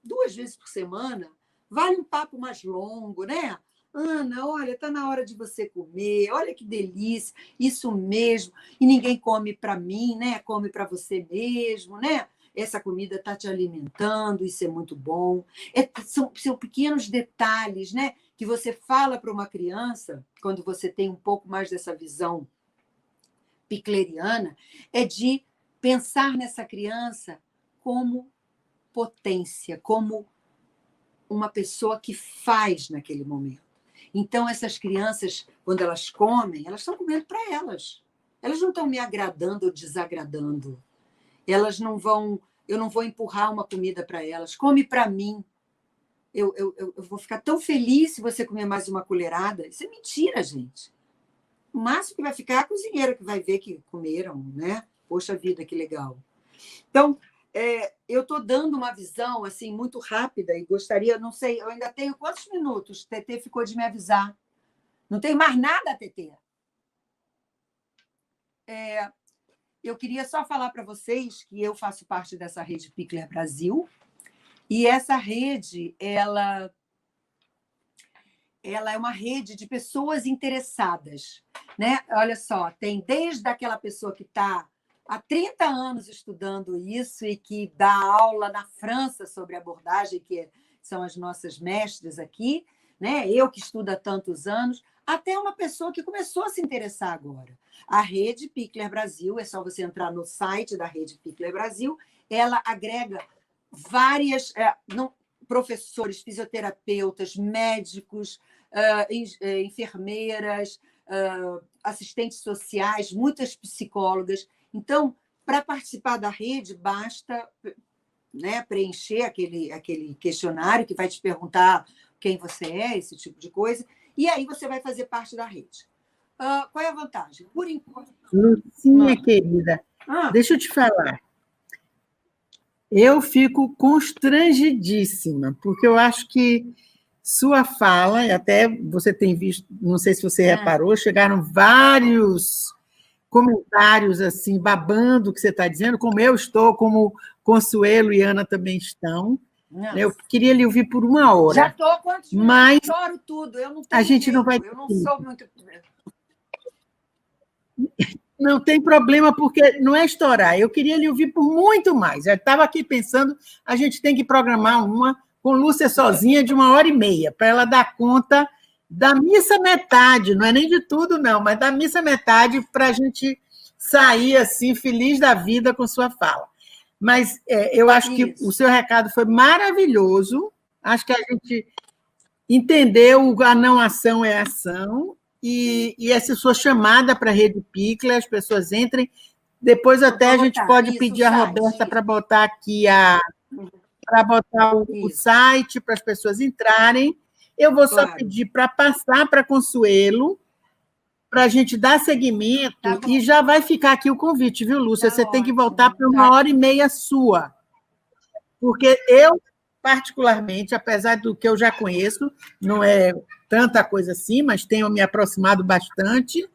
2 vezes por semana, vale um papo mais longo, né? Ana, olha, está na hora de você comer, olha que delícia, isso mesmo, e ninguém come para mim, né? Come para você mesmo, né? Essa comida está te alimentando, isso é muito bom. São pequenos detalhes, né? Que você fala para uma criança, quando você tem um pouco mais dessa visão picleriana, é de pensar nessa criança como potência, como uma pessoa que faz naquele momento. Então, essas crianças, quando elas comem, elas estão comendo para elas. Elas não estão me agradando ou desagradando. Elas não vão... Eu não vou empurrar uma comida para elas. Come para mim. Eu vou ficar tão feliz se você comer mais uma colherada. Isso é mentira, gente. O máximo que vai ficar é a cozinheira que vai ver que comeram, né? Poxa vida, que legal. Então, eu estou dando uma visão assim muito rápida e gostaria, não sei, eu ainda tenho quantos minutos? Tetê ficou de me avisar. Não tem mais nada, Tetê? Eu queria só falar para vocês que eu faço parte dessa rede Picler Brasil, e essa rede, ela é uma rede de pessoas interessadas, né? Olha só, tem desde aquela pessoa que está há 30 anos estudando isso e que dá aula na França sobre abordagem, que são as nossas mestres aqui, né? Eu que estudo há tantos anos, até uma pessoa que começou a se interessar agora. A Rede Picler Brasil, é só você entrar no site da Rede Picler Brasil, ela agrega várias professores, fisioterapeutas, médicos, enfermeiras, assistentes sociais, muitas psicólogas. Então, para participar da rede, basta, né, preencher aquele questionário que vai te perguntar quem você é, esse tipo de coisa, e aí você vai fazer parte da rede. Qual é a vantagem? Por enquanto... Lucinha, querida, deixa eu te falar. Eu fico constrangidíssima, porque eu acho que sua fala, e até você tem visto, não sei se você reparou, chegaram vários comentários assim, babando o que você está dizendo, como eu estou, como Consuelo e Ana também estão. Nossa. Eu queria lhe ouvir por 1 hora. Já estou quantos minutos? Mas choro tudo. Eu não tenho a gente jeito. não vai. Eu não sou muito. Não tem problema, porque não é estourar. Eu queria lhe ouvir por muito mais. Eu estava aqui pensando, a gente tem que programar uma com Lúcia sozinha de 1h30, para ela dar conta da missa metade, não é nem de tudo, não, mas da missa metade, para a gente sair assim, feliz da vida com sua fala. Mas eu acho que o seu recado foi maravilhoso, acho que a gente entendeu a não ação é ação, e essa sua chamada para a Rede Picler, as pessoas entrem, depois até a gente pode pedir a Roberta para botar aqui para botar o site para as pessoas entrarem. Eu vou só pedir para passar para Consuelo, para a gente dar seguimento, e já vai ficar aqui o convite, viu, Lúcia? Você tem que voltar para 1h30 sua. Porque eu, particularmente, apesar do que eu já conheço, não é tanta coisa assim, mas tenho me aproximado bastante,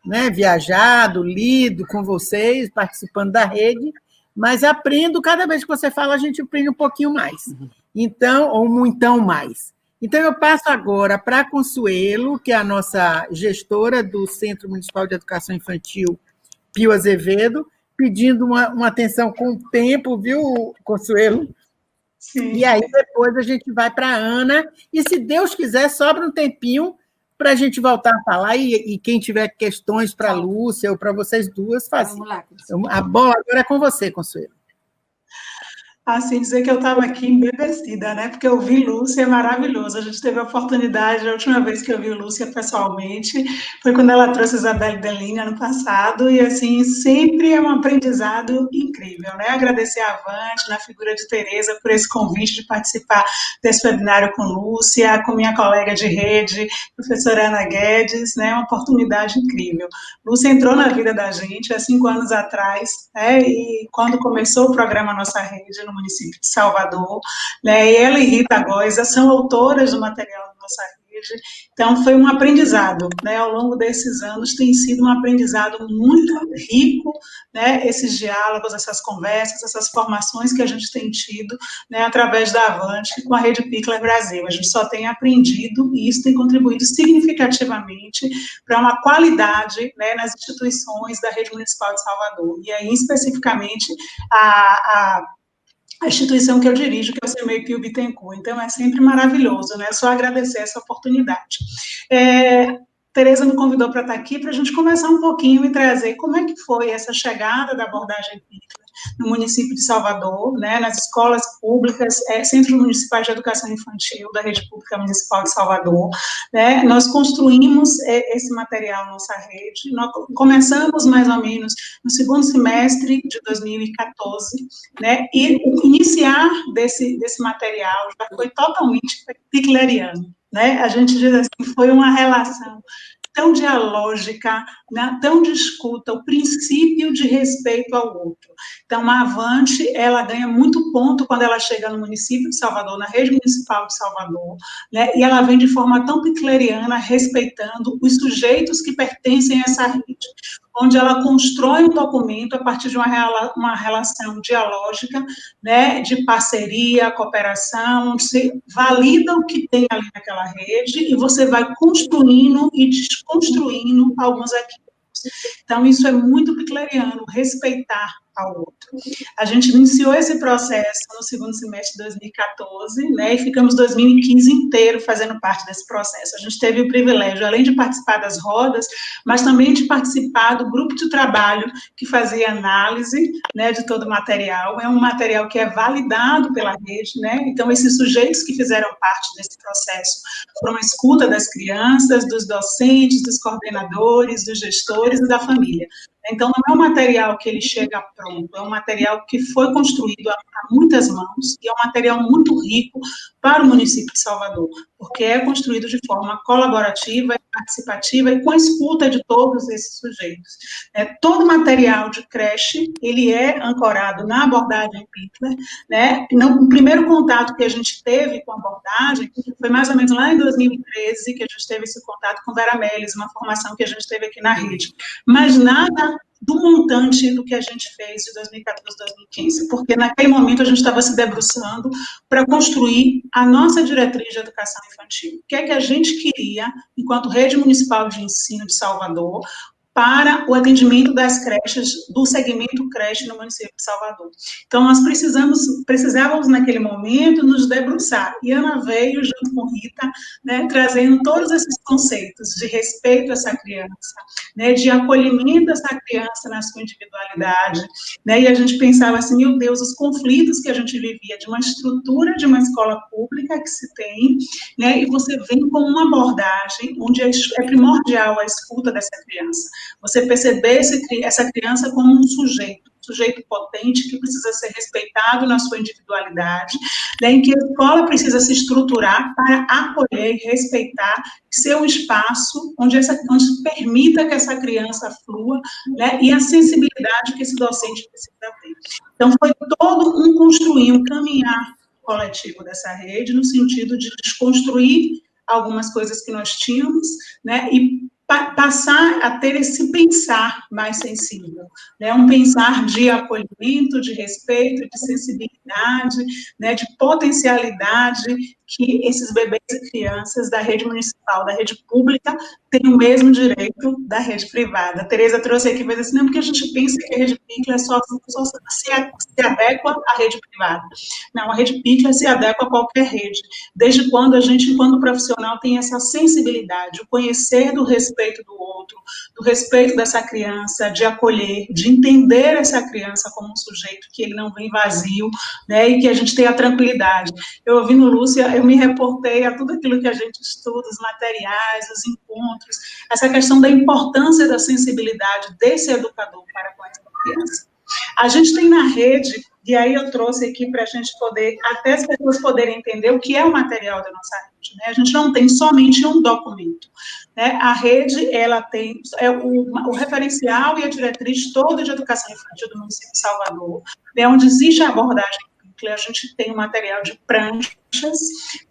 né? Viajado, lido com vocês, participando da rede, mas aprendo, cada vez que você fala, a gente aprende um pouquinho mais. Então, ou muitão mais. Então, eu passo agora para a Consuelo, que é a nossa gestora do Centro Municipal de Educação Infantil Pio Azevedo, pedindo uma atenção com o tempo, viu, Consuelo? Sim. E aí, depois, a gente vai para a Ana, e, se Deus quiser, sobra um tempinho para a gente voltar a falar, e quem tiver questões para a Lúcia ou para vocês duas, façam. Vamos lá. A bola agora é com você, Consuelo. Assim, dizer que eu estava aqui embebecida, né? Porque eu vi Lúcia, é maravilhoso. A gente teve a oportunidade, a última vez que eu vi Lúcia pessoalmente, foi quando ela trouxe Isabelle Deline ano passado, e assim, sempre é um aprendizado incrível, né? Agradecer a Avante, na figura de Tereza, por esse convite de participar desse webinário com Lúcia, com minha colega de rede, professora Ana Guedes, né? Uma oportunidade incrível. Lúcia entrou na vida da gente há 5 anos atrás, né? E quando começou o programa Nossa Rede, no município de Salvador, né? E ela e Rita Góes são autoras do material da Nossa Rede, então foi um aprendizado, né? Ao longo desses anos tem sido um aprendizado muito rico, né? Esses diálogos, essas conversas, essas formações que a gente tem tido, né? Através da Avante com a Rede Pickler Brasil, a gente só tem aprendido e isso tem contribuído significativamente para uma qualidade, né? Nas instituições da Rede Municipal de Salvador, e aí especificamente a instituição que eu dirijo, que é o CEMEI Pio Bittencourt. Então, é sempre maravilhoso, né? Só agradecer essa oportunidade. Tereza me convidou para estar aqui para a gente conversar um pouquinho e trazer como é que foi essa chegada da abordagem Pickler no município de Salvador, né, nas escolas públicas, Centros Municipais de Educação Infantil da Rede Pública Municipal de Salvador, né. Nós construímos esse material Nossa Rede, nós começamos mais ou menos no segundo semestre de 2014, né, e o iniciar desse material já foi totalmente pickleriano, né, a gente diz assim, foi uma relação tão dialógica, né, tão de escuta, o princípio de respeito ao outro. Então, a Avante, ela ganha muito ponto quando ela chega no município de Salvador, na rede municipal de Salvador, né, e ela vem de forma tão pickleriana, respeitando os sujeitos que pertencem a essa rede, onde ela constrói um documento a partir de uma relação dialógica, né, de parceria, cooperação, onde você valida o que tem ali naquela rede e você vai construindo e desconstruindo alguns equívocos. Então, isso é muito pickleriano, respeitar ao outro. A gente iniciou esse processo no segundo semestre de 2014, né, e ficamos 2015 inteiro fazendo parte desse processo. A gente teve o privilégio, além de participar das rodas, mas também de participar do grupo de trabalho que fazia análise, né, de todo o material. É um material que é validado pela rede, né, então esses sujeitos que fizeram parte desse processo foram a escuta das crianças, dos docentes, dos coordenadores, dos gestores e da família. Então, não é um material que ele chega pronto, é um material que foi construído a muitas mãos e é um material muito rico para o município de Salvador, porque é construído de forma colaborativa, participativa e com a escuta de todos esses sujeitos. Todo material de creche, ele é ancorado na abordagem Pickler, né? O primeiro contato que a gente teve com a abordagem foi mais ou menos lá em 2013, que a gente teve esse contato com Vera Melis, uma formação que a gente teve aqui na rede, mas nada do montante do que a gente fez de 2014 a 2015, porque naquele momento a gente estava se debruçando para construir a nossa diretriz de educação infantil. O que é que a gente queria, enquanto Rede Municipal de Ensino de Salvador, para o atendimento das creches, do segmento creche no município de Salvador. Então, nós precisávamos naquele momento nos debruçar, e Ana veio junto com Rita, né, trazendo todos esses conceitos de respeito a essa criança, né, de acolhimento dessa criança na sua individualidade, né, e a gente pensava assim, meu Deus, os conflitos que a gente vivia de uma estrutura de uma escola pública que se tem, né, e você vem com uma abordagem onde é primordial a escuta dessa criança. Você perceber essa criança como um sujeito potente que precisa ser respeitado na sua individualidade, né, em que a escola precisa se estruturar para acolher e respeitar, ser um espaço onde permita que essa criança flua, né, e a sensibilidade que esse docente precisa ter. Então, foi todo um construir, um caminhar coletivo dessa rede, no sentido de desconstruir algumas coisas que nós tínhamos, né, e passar a ter esse pensar mais sensível, né? Um pensar de acolhimento, de respeito, de sensibilidade, né? De potencialidade que esses bebês e crianças da rede municipal, da rede pública, têm o mesmo direito da rede privada. A Tereza trouxe aqui, mas assim, não, porque a gente pensa que a rede pública só se adequa à rede privada. Não, a rede pública se adequa a qualquer rede, desde quando a gente, enquanto profissional, tem essa sensibilidade, o conhecer do respeito do outro, do respeito dessa criança, de acolher, de entender essa criança como um sujeito que ele não vem vazio, né, e que a gente tenha a tranquilidade. Eu ouvindo Lúcia, eu me reportei a tudo aquilo que a gente estuda, os materiais, os encontros, essa questão da importância da sensibilidade desse educador para com essa criança. A gente tem na rede, e aí eu trouxe aqui para a gente poder, até as pessoas poderem entender o que é o material da nossa rede, né? A gente não tem somente um documento, né? A rede, ela tem o referencial e a diretriz toda de educação infantil do município de Salvador, né? Onde existe a abordagem, a gente tem um material de pranchas,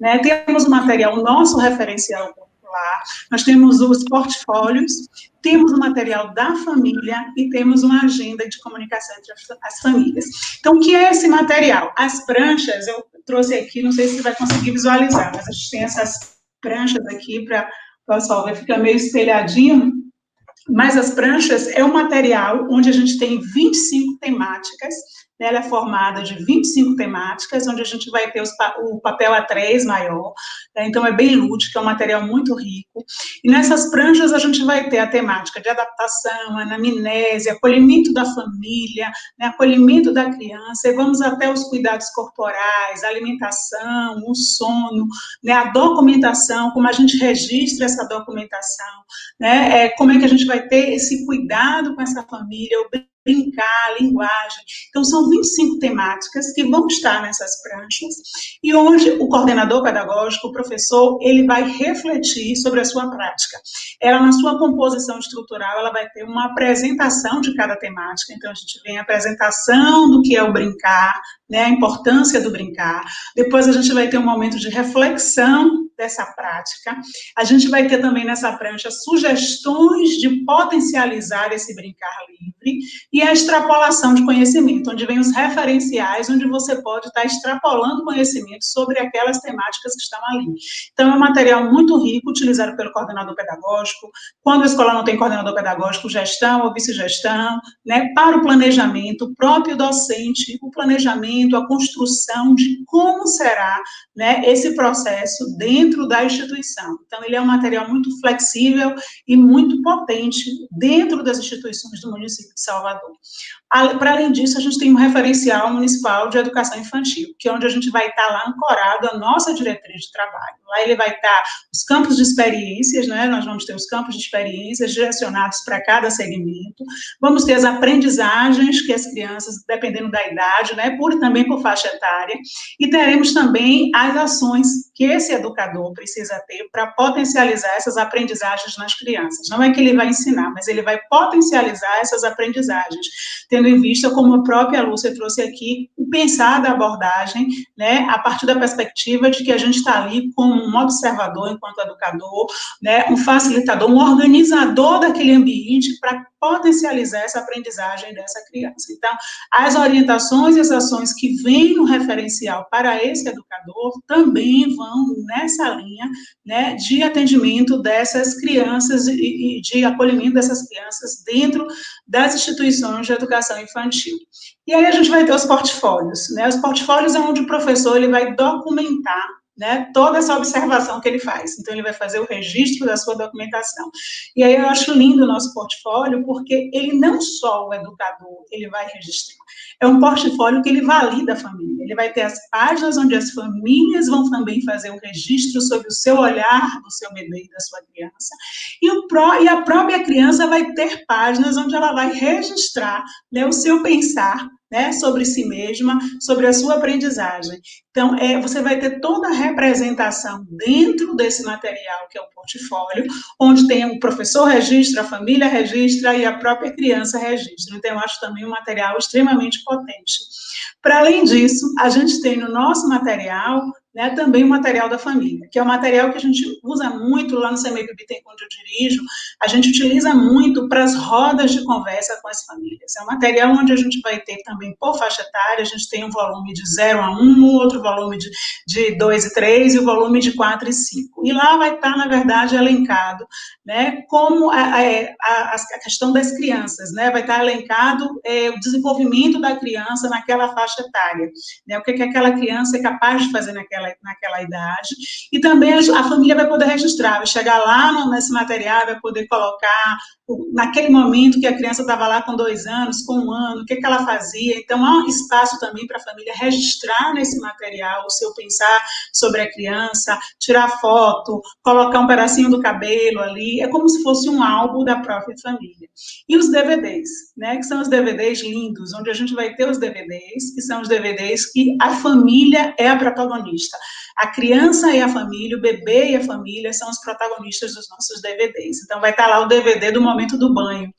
né? Temos o material, o nosso referencial curricular, nós temos os portfólios, temos o material da família e temos uma agenda de comunicação entre as famílias. Então, o que é esse material? As pranchas, eu trouxe aqui, não sei se você vai conseguir visualizar, mas a gente tem essas pranchas aqui para o pessoal ver, fica meio espelhadinho, mas as pranchas é um material onde a gente tem 25 temáticas, né? Ela é formada de 25 temáticas, onde a gente vai ter o papel A3 maior, né? Então é bem lúdico, é um material muito rico, e nessas pranchas a gente vai ter a temática de adaptação, anamnese, acolhimento da família, né? Acolhimento da criança, e vamos até os cuidados corporais, a alimentação, o sono, né? A documentação, como a gente registra essa documentação, né? Como é que a gente vai ter esse cuidado com essa família, o brincar, a linguagem. Então, são 25 temáticas que vão estar nessas pranchas, e onde o coordenador pedagógico, o professor, ele vai refletir sobre a sua prática. Ela, na sua composição estrutural, ela vai ter uma apresentação de cada temática. Então, a gente vem a apresentação do que é o brincar, né, a importância do brincar. Depois, a gente vai ter um momento de reflexão dessa prática. A gente vai ter também nessa prancha sugestões de potencializar esse brincar livre, e a extrapolação de conhecimento, onde vem os referenciais, onde você pode estar extrapolando conhecimento sobre aquelas temáticas que estão ali. Então, é um material muito rico, utilizado pelo coordenador pedagógico, quando a escola não tem coordenador pedagógico, gestão ou vice-gestão, né, para o planejamento, o próprio docente, o planejamento, a construção de como será, né, esse processo dentro da instituição. Então, ele é um material muito flexível e muito potente dentro das instituições do município de Salvador. Para além disso, a gente tem um referencial municipal de educação infantil, que é onde a gente vai estar lá ancorado a nossa diretriz de trabalho. Lá ele vai estar os campos de experiências, né? Nós vamos ter os campos de experiências direcionados para cada segmento, vamos ter as aprendizagens que as crianças, dependendo da idade, né? Também por faixa etária, e teremos também as ações que esse educador precisa ter para potencializar essas aprendizagens nas crianças. Não é que ele vai ensinar, mas ele vai potencializar essas aprendizagens, tendo em vista, como a própria Lúcia trouxe aqui, o pensar da abordagem, né, a partir da perspectiva de que a gente está ali como um observador enquanto educador, né, um facilitador, um organizador daquele ambiente para potencializar essa aprendizagem dessa criança. Então, as orientações e as ações que vêm no referencial para esse educador também vão nessa linha, né, de atendimento dessas crianças e de acolhimento dessas crianças dentro das instituições de educação infantil. E aí a gente vai ter os portfólios, né? Os portfólios é onde o professor ele vai documentar, né, toda essa observação que ele faz. Então, ele vai fazer o registro da sua documentação. E aí eu acho lindo o nosso portfólio, porque ele não só o educador, ele vai registrar. É um portfólio que ele valida a família. Ele vai ter as páginas onde as famílias vão também fazer o registro sobre o seu olhar, do seu bebê e da sua criança. E a própria criança vai ter páginas onde ela vai registrar, né, o seu pensar, né, sobre si mesma, sobre a sua aprendizagem. Então, você vai ter toda a representação dentro desse material, que é o portfólio, onde tem o professor registra, a família registra e a própria criança registra. Então, eu acho também um material extremamente potente. Para além disso, a gente tem no nosso material, né, também o material da família, que é o material que a gente usa muito lá no CEMEI Bittencourt, onde eu dirijo, a gente utiliza muito para as rodas de conversa com as famílias. É um material onde a gente vai ter também por faixa etária, a gente tem um volume de 0 a 1, outro volume de 2 e 3 e o volume de 4 e 5. E lá vai estar, na verdade, elencado, né, como a questão das crianças, né, vai estar elencado o desenvolvimento da criança naquela faixa etária, né, o que aquela criança é capaz de fazer naquela idade, e também a família vai poder registrar, vai chegar lá nesse material, vai poder colocar naquele momento que a criança estava lá com 2 anos, com 1 ano, o que ela fazia. Então, há um espaço também para a família registrar nesse material o seu pensar sobre a criança, tirar foto, colocar um pedacinho do cabelo ali, é como se fosse um álbum da própria família. E os DVDs, né, que são os DVDs lindos, onde a gente vai ter os DVDs, que são os DVDs que a família é a protagonista. A criança e a família, o bebê e a família são os protagonistas dos nossos DVDs. Então, vai estar lá o DVD do momento do banho,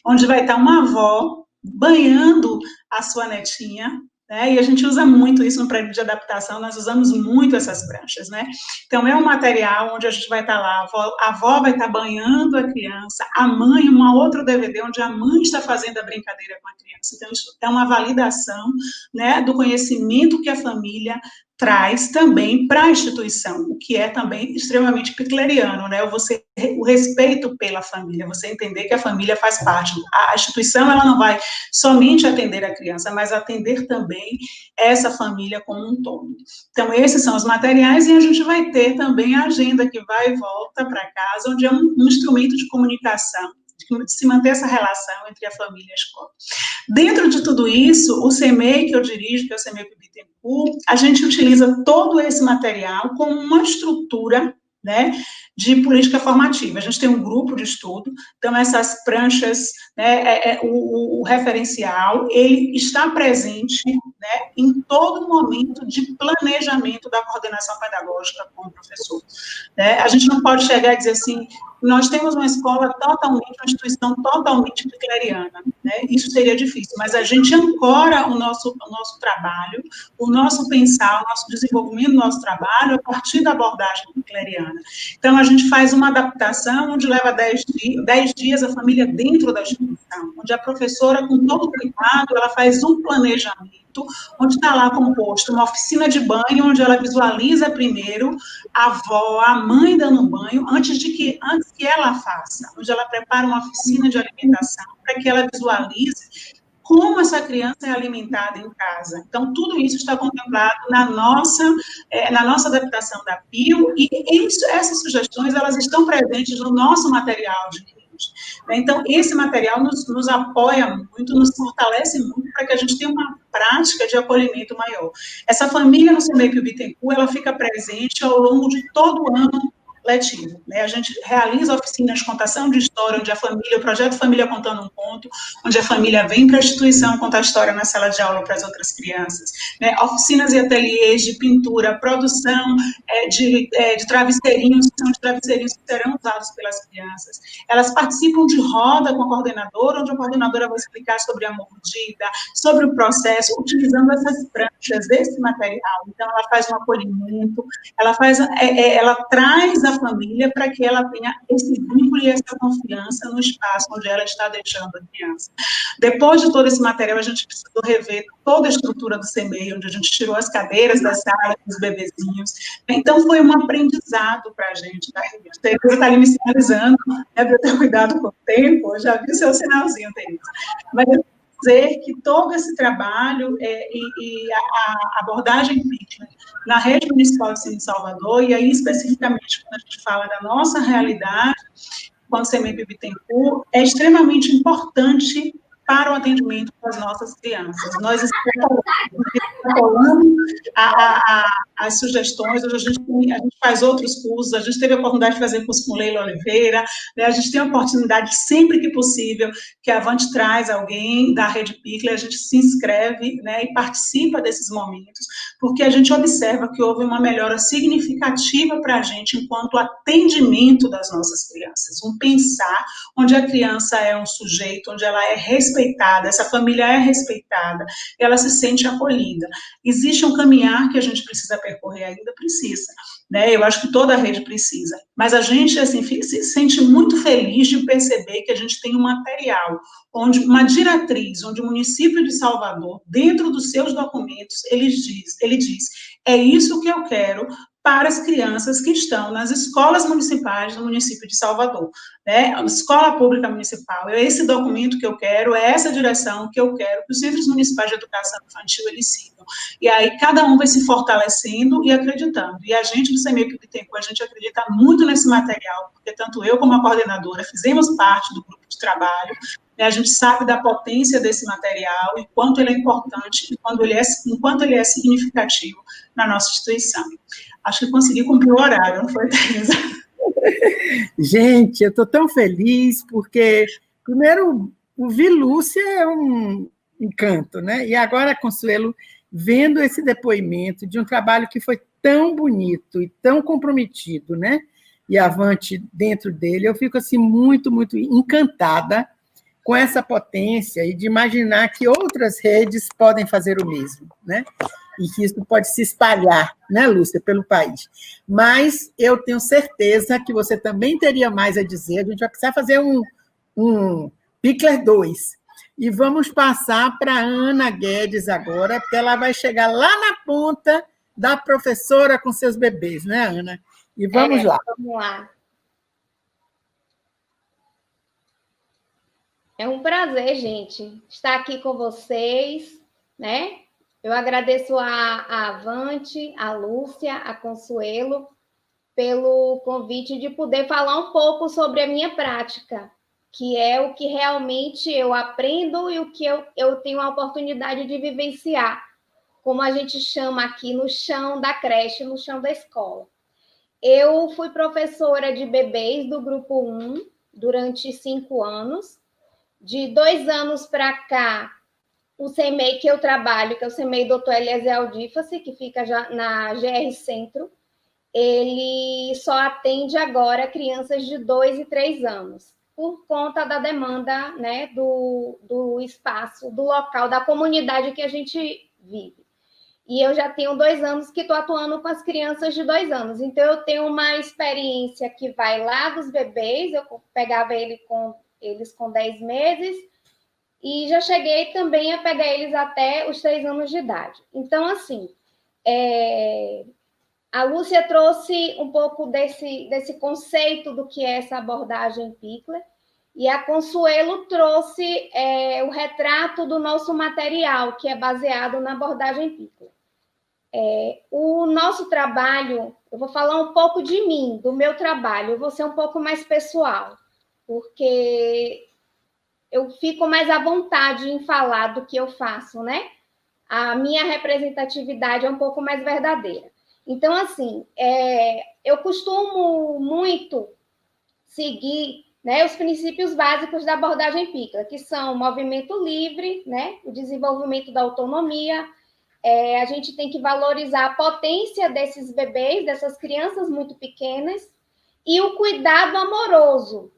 onde vai estar uma avó banhando a sua netinha, né? E a gente usa muito isso no prêmio de adaptação, nós usamos muito essas pranchas, né? Então, é um material onde a gente vai estar lá, a avó vai estar banhando a criança, a mãe, um outro DVD onde a mãe está fazendo a brincadeira com a criança. Então, isso é uma validação, né, do conhecimento que a família traz também para a instituição, o que é também extremamente pitleriano, né? O respeito pela família, você entender que a família faz parte. A instituição, ela não vai somente atender a criança, mas atender também essa família como um todo. Então, esses são os materiais, e a gente vai ter também a agenda que vai e volta para casa, onde é um instrumento de comunicação, de se manter essa relação entre a família e a escola. Dentro de tudo isso, o CEMEI que eu dirijo, que é o CEMEI Bittencourt, a gente utiliza todo esse material como uma estrutura, né, de política formativa. A gente tem um grupo de estudo, então essas pranchas, né, o referencial, ele está presente, né, em todo momento de planejamento da coordenação pedagógica com o professor. Né? A gente não pode chegar e dizer assim, nós temos uma escola totalmente, uma instituição totalmente hitleriana, né? Isso seria difícil, mas a gente ancora o nosso trabalho, o nosso pensar, o nosso desenvolvimento do nosso trabalho a partir da abordagem hitleriana. Então, a gente faz uma adaptação onde leva 10 dias a família dentro da instituição, onde a professora, com todo cuidado, ela faz um planejamento, onde está lá composto uma oficina de banho, onde ela visualiza primeiro a avó, a mãe dando banho, antes que ela faça, onde ela prepara uma oficina de alimentação, para que ela visualize como essa criança é alimentada em casa. Então, tudo isso está contemplado na nossa adaptação da PIO, e essas sugestões, elas estão presentes no nosso material de rede. Então, esse material nos apoia muito, nos fortalece muito, para que a gente tenha uma prática de acolhimento maior. Essa família no CEMEI Bittencourt, ela fica presente ao longo de todo o ano letivo, né? A gente realiza oficinas de contação de história, onde a família, o projeto Família Contando um Conto, onde a família vem para a instituição contar a história na sala de aula para as outras crianças, né? Oficinas e ateliês de pintura, produção de travesseirinhos, que são de travesseirinhos que serão usados pelas crianças. Elas participam de roda com a coordenadora, onde a coordenadora vai explicar sobre a mordida, sobre o processo, utilizando essas pranchas desse material. Então, ela faz um acolhimento, ela traz a família para que ela tenha esse vínculo e essa confiança no espaço onde ela está deixando a criança. Depois de todo esse material, a gente precisou rever toda a estrutura do CEMEI, onde a gente tirou as cadeiras da sala dos bebezinhos. Então, foi um aprendizado para a gente. Tá? Você está ali me sinalizando, né, para eu ter cuidado com o tempo, eu já vi o seu sinalzinho, Teresa. Mas eu dizer que todo esse trabalho e a abordagem crítica na rede municipal de ensino de Salvador, e aí especificamente quando a gente fala da nossa realidade, com o CEMEI Bittencourt, é extremamente importante para o atendimento das nossas crianças. Nós extrapolamos as sugestões, hoje a gente faz outros cursos, a gente teve a oportunidade de fazer curso com Leila Oliveira, né, a gente tem a oportunidade, sempre que possível, que a Avante traz alguém da Rede Pickler, a gente se inscreve, né, e participa desses momentos, porque a gente observa que houve uma melhora significativa para a gente enquanto atendimento das nossas crianças. Um pensar onde a criança é um sujeito, onde ela é respeitada, essa família é respeitada, ela se sente acolhida. Existe um caminhar que a gente precisa percorrer ainda? Precisa. Né? Eu acho que toda a rede precisa. Mas a gente assim, se sente muito feliz de perceber que a gente tem um material, onde uma diretriz, onde o município de Salvador, dentro dos seus documentos, ele diz, é isso que eu quero para as crianças que estão nas escolas municipais do município de Salvador, né? A escola pública municipal, é esse documento que eu quero, é essa direção que eu quero que os centros municipais de educação infantil eles sigam. E aí cada um vai se fortalecendo e acreditando. E a gente do CEMEI que Tempo, a gente acredita muito nesse material, porque tanto eu como a coordenadora fizemos parte do grupo de trabalho, a gente sabe da potência desse material e quanto ele é importante e enquanto ele é significativo na nossa instituição. Acho que consegui cumprir o horário, não foi, Teresa? Gente, eu estou tão feliz porque, primeiro, ouvir Lúcia é um encanto, né? E agora, Consuelo, vendo esse depoimento de um trabalho que foi tão bonito e tão comprometido, né? E avante dentro dele, eu fico assim muito, muito encantada com essa potência e de imaginar que outras redes podem fazer o mesmo, né? E que isso pode se espalhar, né, Lúcia, pelo país. Mas eu tenho certeza que você também teria mais a dizer. A gente vai precisar fazer um Pickler 2. E vamos passar para a Ana Guedes agora, porque ela vai chegar lá na ponta da professora com seus bebês, né, Ana? E vamos lá. Vamos lá. É um prazer, gente, estar aqui com vocês, né? Eu agradeço a Avante, a Lúcia, a Consuelo, pelo convite de poder falar um pouco sobre a minha prática, que é o que realmente eu aprendo e o que eu tenho a oportunidade de vivenciar, como a gente chama aqui, no chão da creche, no chão da escola. Eu fui professora de bebês do Grupo 1 durante 5 anos. De 2 anos para cá, o CEMEI que eu trabalho, que é o CEMEI Dr. Eliezer Aldíface, que fica já na GR Centro, ele só atende agora crianças de 2 e 3 anos, por conta da demanda, né, do espaço, do local, da comunidade que a gente vive. E eu já tenho 2 anos que estou atuando com as crianças de 2 anos. Então, eu tenho uma experiência que vai lá dos bebês, eu pegava eles com 10 meses, e já cheguei também a pegar eles até os 3 anos de idade. Então, assim, a Lúcia trouxe um pouco desse conceito do que é essa abordagem Pickler, e a Consuelo trouxe o retrato do nosso material, que é baseado na abordagem Pickler. O nosso trabalho, eu vou falar um pouco de mim, do meu trabalho, eu vou ser um pouco mais pessoal, porque eu fico mais à vontade em falar do que eu faço, né? A minha representatividade é um pouco mais verdadeira. Então, assim, eu costumo muito seguir, né, os princípios básicos da abordagem Pickler, que são o movimento livre, né, o desenvolvimento da autonomia. A gente tem que valorizar a potência desses bebês, dessas crianças muito pequenas, e o cuidado amoroso,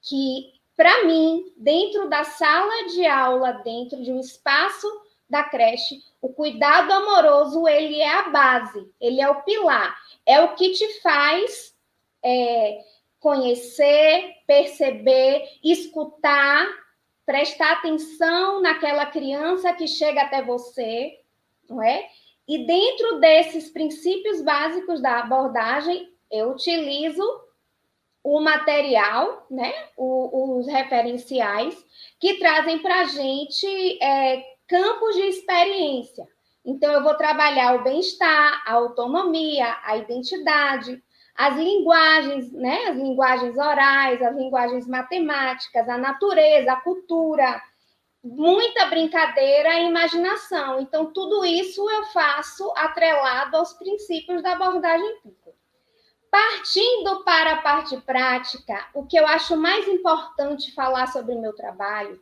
que, para mim, dentro da sala de aula, dentro de um espaço da creche, o cuidado amoroso, ele é a base, ele é o pilar, é o que te faz conhecer, perceber, escutar, prestar atenção naquela criança que chega até você, não é? E dentro desses princípios básicos da abordagem, eu utilizo o material, né? Os referenciais, que trazem para a gente campos de experiência. Então, eu vou trabalhar o bem-estar, a autonomia, a identidade, as linguagens, né? As linguagens orais, as linguagens matemáticas, a natureza, a cultura, muita brincadeira e imaginação. Então, tudo isso eu faço atrelado aos princípios da abordagem Pickler. Partindo para a parte prática, o que eu acho mais importante falar sobre o meu trabalho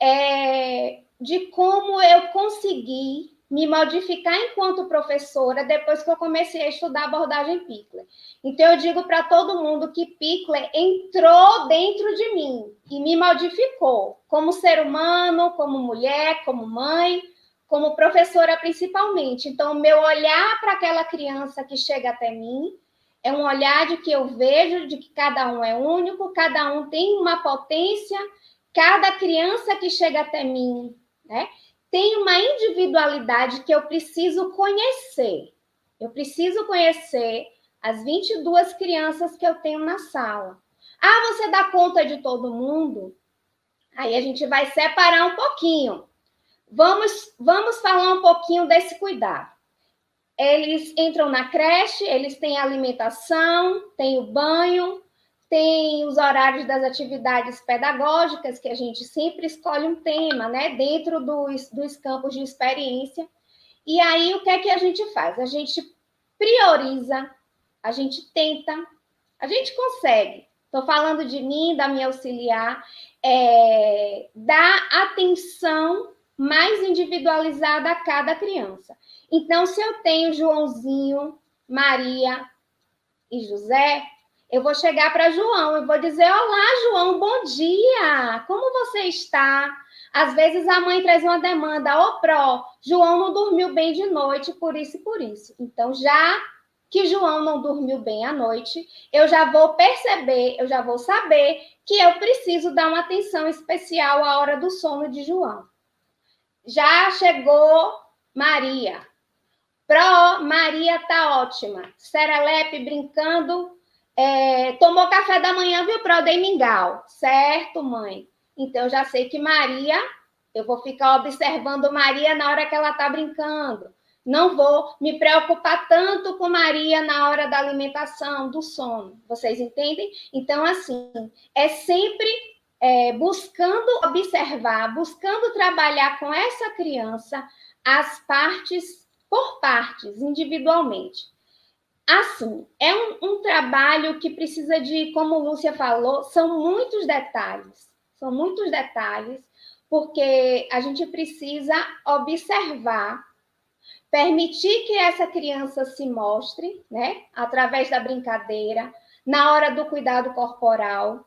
é de como eu consegui me modificar enquanto professora depois que eu comecei a estudar a abordagem Pickler. Então, eu digo para todo mundo que Pickler entrou dentro de mim e me modificou como ser humano, como mulher, como mãe, como professora principalmente. Então, o meu olhar para aquela criança que chega até mim é um olhar de que eu vejo de que cada um é único, cada um tem uma potência, cada criança que chega até mim, né, tem uma individualidade que eu preciso conhecer. Eu preciso conhecer as 22 crianças que eu tenho na sala. Ah, você dá conta de todo mundo? Aí a gente vai separar um pouquinho. Vamos falar um pouquinho desse cuidado. Eles entram na creche, eles têm alimentação, têm o banho, tem os horários das atividades pedagógicas, que a gente sempre escolhe um tema, né, dentro dos campos de experiência. E aí, o que é que a gente faz? A gente prioriza, a gente tenta, a gente consegue. Estou falando de mim, da minha auxiliar, dar atenção mais individualizada a cada criança. Então, se eu tenho Joãozinho, Maria e José, eu vou chegar para João e vou dizer: olá, João, bom dia, como você está? Às vezes a mãe traz uma demanda: ô, pró, João não dormiu bem de noite, por isso e por isso. Então, já que João não dormiu bem à noite, eu já vou perceber, eu já vou saber que eu preciso dar uma atenção especial à hora do sono de João. Já chegou Maria. Pró, Maria tá ótima. Serelepe brincando. Tomou café da manhã, viu, Pró? Dei mingau. Certo, mãe? Então, eu já sei que Maria, eu vou ficar observando Maria na hora que ela tá brincando. Não vou me preocupar tanto com Maria na hora da alimentação, do sono. Vocês entendem? Então, assim, é sempre buscando observar, buscando trabalhar com essa criança as partes, por partes, individualmente. Assim, é um trabalho que precisa de, como Lúcia falou, são muitos detalhes, porque a gente precisa observar, permitir que essa criança se mostre, né, através da brincadeira, na hora do cuidado corporal.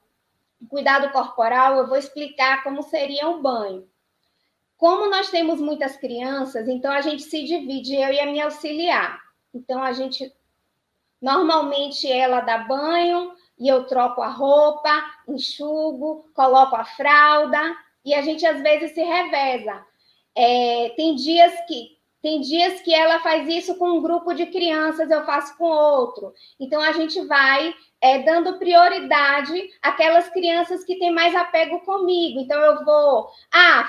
O cuidado corporal, eu vou explicar como seria um banho. Como nós temos muitas crianças, então a gente se divide, eu e a minha auxiliar. Então, a gente, normalmente, ela dá banho e eu troco a roupa, enxugo, coloco a fralda e a gente, às vezes, se reveza. Tem dias que ela faz isso com um grupo de crianças, eu faço com outro. Então, a gente vai dando prioridade àquelas crianças que têm mais apego comigo. Então, eu vou...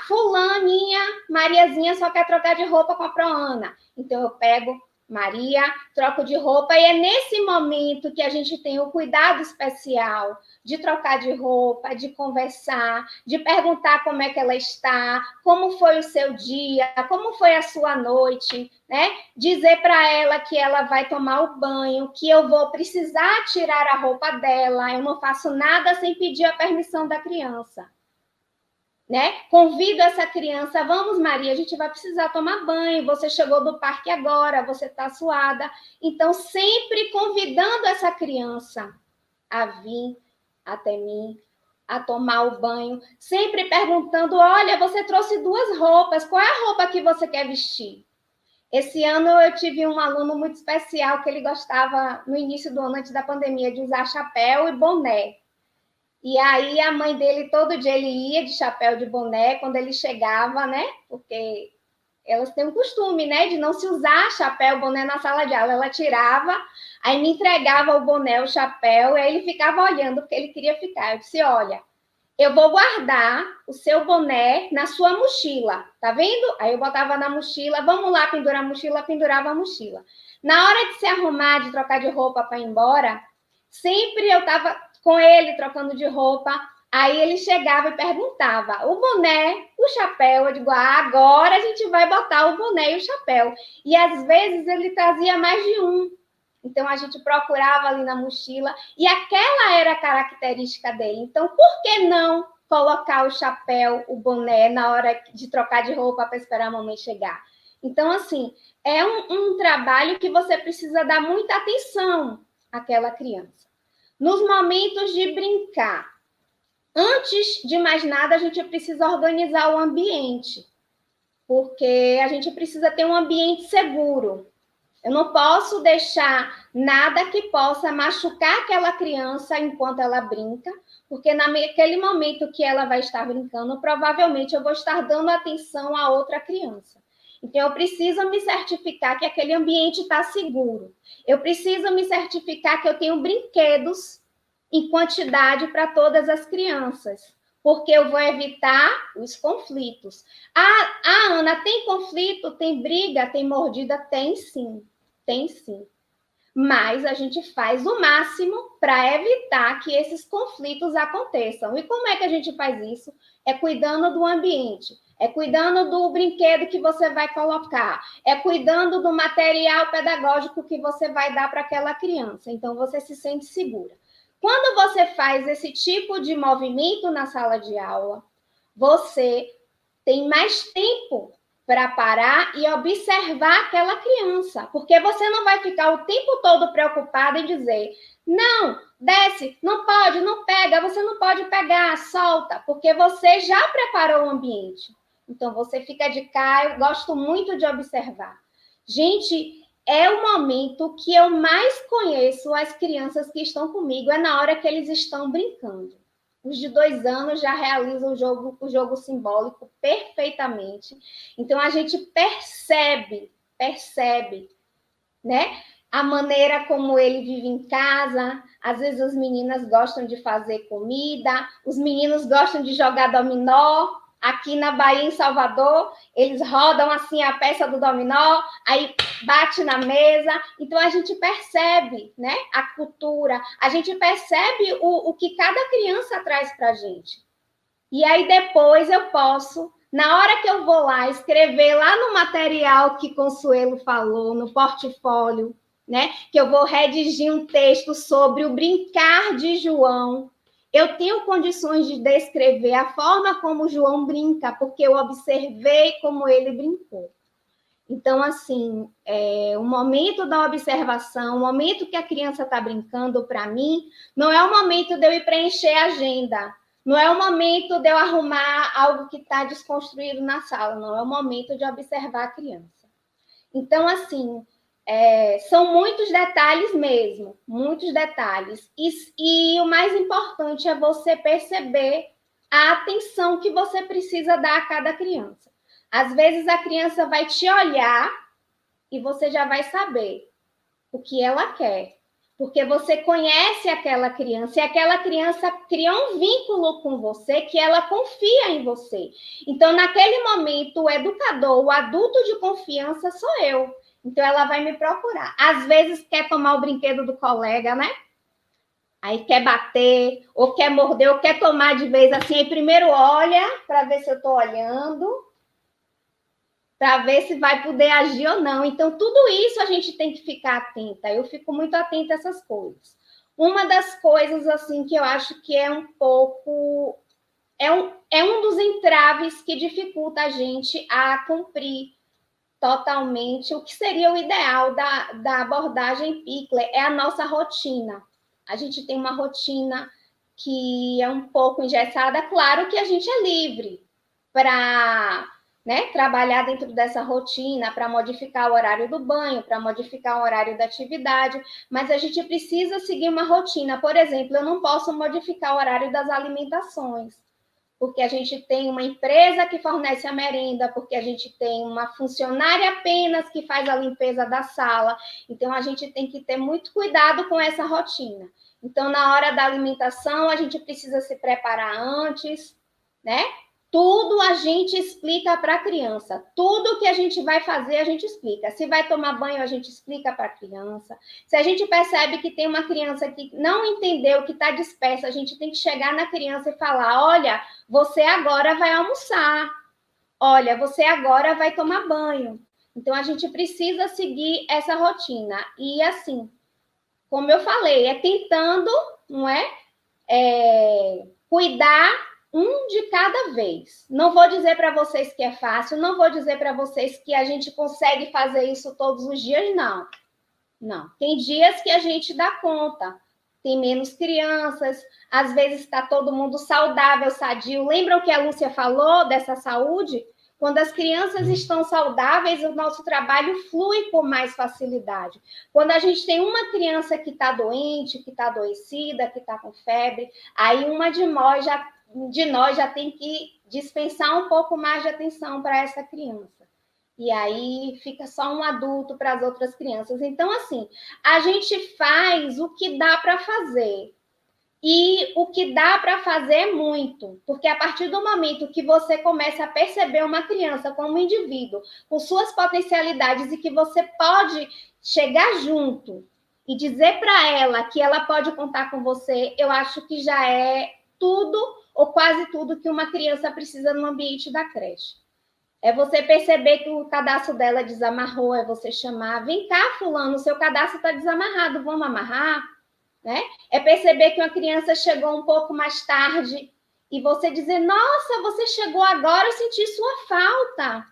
fulaninha, Mariazinha só quer trocar de roupa com a Proana. Então, eu pego Maria, troco de roupa, e é nesse momento que a gente tem o cuidado especial de trocar de roupa, de conversar, de perguntar como é que ela está, como foi o seu dia, como foi a sua noite, né? Dizer para ela que ela vai tomar o banho, que eu vou precisar tirar a roupa dela, eu não faço nada sem pedir a permissão da criança. Né? Convido essa criança: vamos, Maria, a gente vai precisar tomar banho, você chegou do parque agora, você está suada. Então, sempre convidando essa criança a vir até mim, a tomar o banho, sempre perguntando: olha, você trouxe 2 roupas, qual é a roupa que você quer vestir? Esse ano eu tive um aluno muito especial que ele gostava, no início do ano, antes da pandemia, de usar chapéu e boné. E aí a mãe dele, todo dia ele ia de chapéu, de boné, quando ele chegava, né? Porque elas têm um costume, né? De não se usar chapéu, boné na sala de aula. Ela tirava, aí me entregava o boné, o chapéu, e aí ele ficava olhando, porque ele queria ficar. Eu disse: olha, eu vou guardar o seu boné na sua mochila, tá vendo? Aí eu botava na mochila, vamos lá pendurar a mochila, pendurava a mochila. Na hora de se arrumar, de trocar de roupa para ir embora, sempre eu estava com ele trocando de roupa, aí ele chegava e perguntava: o boné, o chapéu? Eu digo: agora a gente vai botar o boné e o chapéu. E às vezes ele trazia mais de um. Então a gente procurava ali na mochila e aquela era a característica dele. Então, por que não colocar o chapéu, o boné na hora de trocar de roupa para esperar a mamãe chegar? Então, assim, é um trabalho que você precisa dar muita atenção àquela criança. Nos momentos de brincar, antes de mais nada, a gente precisa organizar o ambiente, porque a gente precisa ter um ambiente seguro. Eu não posso deixar nada que possa machucar aquela criança enquanto ela brinca, porque naquele momento que ela vai estar brincando, provavelmente eu vou estar dando atenção a outra criança. Então, eu preciso me certificar que aquele ambiente está seguro. Eu preciso me certificar que eu tenho brinquedos em quantidade para todas as crianças, porque eu vou evitar os conflitos. Ana, tem conflito, tem briga, tem mordida? Tem sim, tem sim. Mas a gente faz o máximo para evitar que esses conflitos aconteçam. E como é que a gente faz isso? É cuidando do ambiente, é cuidando do brinquedo que você vai colocar, é cuidando do material pedagógico que você vai dar para aquela criança. Então, você se sente segura. Quando você faz esse tipo de movimento na sala de aula, você tem mais tempo para parar e observar aquela criança, porque você não vai ficar o tempo todo preocupado em dizer, não, desce, não pode, não pega, você não pode pegar, solta, porque você já preparou o ambiente. Então, você fica de cá, eu gosto muito de observar. Gente, é o momento que eu mais conheço as crianças que estão comigo, é na hora que eles estão brincando. Os de 2 anos já realizam o jogo simbólico perfeitamente. Então, a gente percebe, né? A maneira como ele vive em casa. Às vezes, as meninas gostam de fazer comida, os meninos gostam de jogar dominó. Aqui na Bahia, em Salvador, eles rodam assim a peça do dominó, aí bate na mesa. Então, a gente percebe, né, a cultura, a gente percebe o que cada criança traz para a gente. E aí, depois, eu posso, na hora que eu vou lá, escrever lá no material que Consuelo falou, no portfólio, né, que eu vou redigir um texto sobre o brincar de João. Eu tenho condições de descrever a forma como o João brinca, porque eu observei como ele brincou. Então, assim, o momento da observação, o momento que a criança está brincando, para mim, não é o momento de eu ir preencher a agenda, não é o momento de eu arrumar algo que está desconstruído na sala, não, é o momento de observar a criança. Então, assim, são muitos detalhes mesmo, muitos detalhes. E o mais importante é você perceber a atenção que você precisa dar a cada criança. Às vezes a criança vai te olhar e você já vai saber o que ela quer, porque você conhece aquela criança e aquela criança cria um vínculo com você que ela confia em você. Então, naquele momento, o educador, o adulto de confiança sou eu. Então, ela vai me procurar. Às vezes, quer tomar o brinquedo do colega, né? Aí quer bater, ou quer morder, ou quer tomar de vez assim. Aí primeiro olha para ver se eu estou olhando, para ver se vai poder agir ou não. Então, tudo isso a gente tem que ficar atenta. Eu fico muito atenta a essas coisas. Uma das coisas, assim, que eu acho que é um pouco... É um dos entraves que dificulta a gente a cumprir totalmente o que seria o ideal da abordagem Pickler, é a nossa rotina. A gente tem uma rotina que é um pouco engessada. Claro que a gente é livre para... né, trabalhar dentro dessa rotina, para modificar o horário do banho, para modificar o horário da atividade, mas a gente precisa seguir uma rotina. Por exemplo, eu não posso modificar o horário das alimentações, porque a gente tem uma empresa que fornece a merenda, porque a gente tem uma funcionária apenas que faz a limpeza da sala. Então, a gente tem que ter muito cuidado com essa rotina. Então, na hora da alimentação, a gente precisa se preparar antes, né? Tudo a gente explica para a criança. Tudo que a gente vai fazer, a gente explica. Se vai tomar banho, a gente explica para a criança. Se a gente percebe que tem uma criança que não entendeu, que está dispersa, a gente tem que chegar na criança e falar, olha, você agora vai almoçar. Olha, você agora vai tomar banho. Então, a gente precisa seguir essa rotina. E, assim, como eu falei, tentando, não é? Cuidar um de cada vez. Não vou dizer para vocês que é fácil, não vou dizer para vocês que a gente consegue fazer isso todos os dias, não. Não. Tem dias que a gente dá conta, tem menos crianças, às vezes está todo mundo saudável, sadio. Lembram que a Lúcia falou dessa saúde? Quando as crianças estão saudáveis, o nosso trabalho flui com mais facilidade. Quando a gente tem uma criança que está doente, que está adoecida, que está com febre, aí uma de nós já tem que dispensar um pouco mais de atenção para essa criança. E aí fica só um adulto para as outras crianças. Então, assim, a gente faz o que dá para fazer. E o que dá para fazer é muito, porque a partir do momento que você começa a perceber uma criança como um indivíduo, com suas potencialidades, e que você pode chegar junto e dizer para ela que ela pode contar com você, eu acho que já é tudo ou quase tudo que uma criança precisa no ambiente da creche. É você perceber que o cadastro dela desamarrou, é você chamar, vem cá, fulano, seu cadastro está desamarrado, vamos amarrar? Né? É perceber que uma criança chegou um pouco mais tarde e você dizer, nossa, você chegou agora, eu senti sua falta.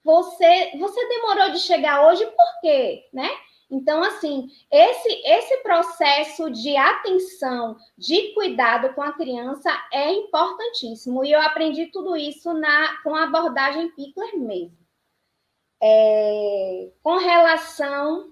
Você demorou de chegar hoje, por quê? Né? Então, assim, esse processo de atenção, de cuidado com a criança é importantíssimo. E eu aprendi tudo isso com a abordagem Pickler mesmo. Com relação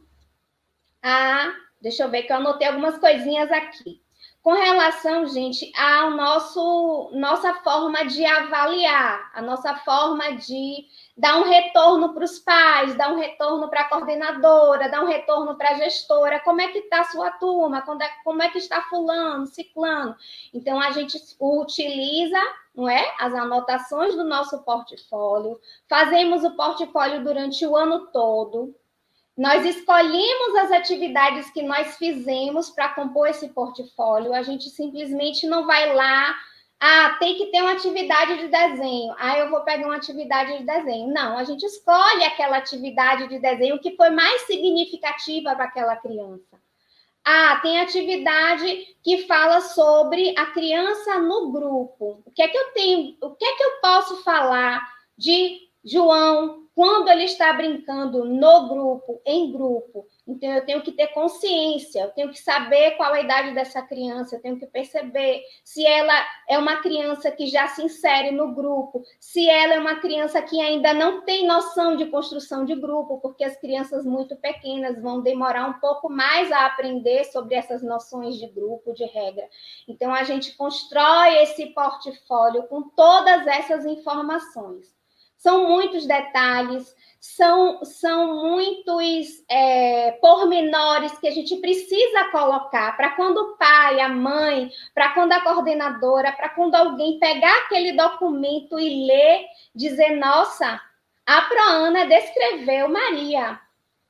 a... Deixa eu ver que eu anotei algumas coisinhas aqui. Com relação, gente, à nossa forma de avaliar, a nossa forma de dar um retorno para os pais, dar um retorno para a coordenadora, dar um retorno para a gestora, como é que está a sua turma, como é que está fulano, ciclano. Então, a gente utiliza, não é, as anotações do nosso portfólio, fazemos o portfólio durante o ano todo. Nós escolhemos as atividades que nós fizemos para compor esse portfólio. A gente simplesmente não vai lá, tem que ter uma atividade de desenho. Eu vou pegar uma atividade de desenho. Não, a gente escolhe aquela atividade de desenho que foi mais significativa para aquela criança. Tem atividade que fala sobre a criança no grupo. O que é que eu posso falar de João quando ele está brincando no grupo, em grupo? Então, eu tenho que ter consciência, eu tenho que saber qual a idade dessa criança, eu tenho que perceber se ela é uma criança que já se insere no grupo, se ela é uma criança que ainda não tem noção de construção de grupo, porque as crianças muito pequenas vão demorar um pouco mais a aprender sobre essas noções de grupo, de regra. Então, a gente constrói esse portfólio com todas essas informações. São muitos detalhes, são muitos pormenores que a gente precisa colocar para quando o pai, a mãe, para quando a coordenadora, para quando alguém pegar aquele documento e ler, dizer, nossa, a Proana descreveu Maria.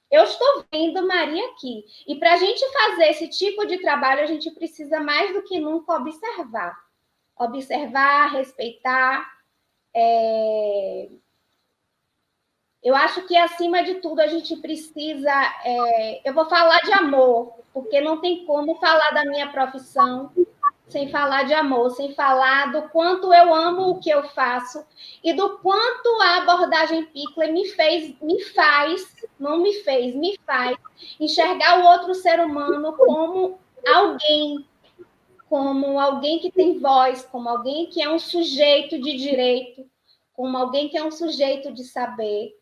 Eu estou vendo Maria aqui. E para a gente fazer esse tipo de trabalho, a gente precisa mais do que nunca observar. Observar, respeitar. Eu acho que, acima de tudo, a gente precisa... eu vou falar de amor, porque não tem como falar da minha profissão sem falar de amor, sem falar do quanto eu amo o que eu faço e do quanto a abordagem Pickler me faz enxergar o outro ser humano como alguém que tem voz, como alguém que é um sujeito de direito, como alguém que é um sujeito de saber,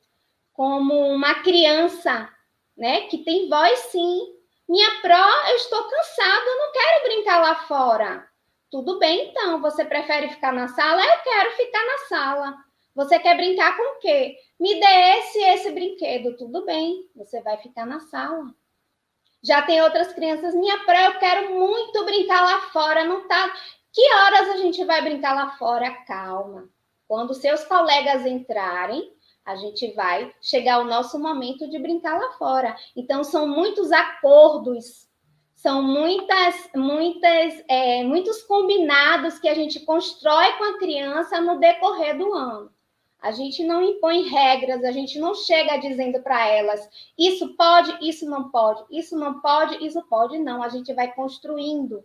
como uma criança, né, que tem voz, sim. Minha eu estou cansada, eu não quero brincar lá fora. Tudo bem, então, você prefere ficar na sala? Eu quero ficar na sala. Você quer brincar com o quê? Me dê esse brinquedo. Tudo bem, você vai ficar na sala. Já tem outras crianças, eu quero muito brincar lá fora, não tá... Que horas a gente vai brincar lá fora? Calma. Quando seus colegas entrarem, a gente vai chegar ao nosso momento de brincar lá fora. Então, são muitos acordos, são muitos combinados que a gente constrói com a criança no decorrer do ano. A gente não impõe regras, a gente não chega dizendo para elas, isso pode, isso não pode, isso não pode, isso pode, não. A gente vai construindo,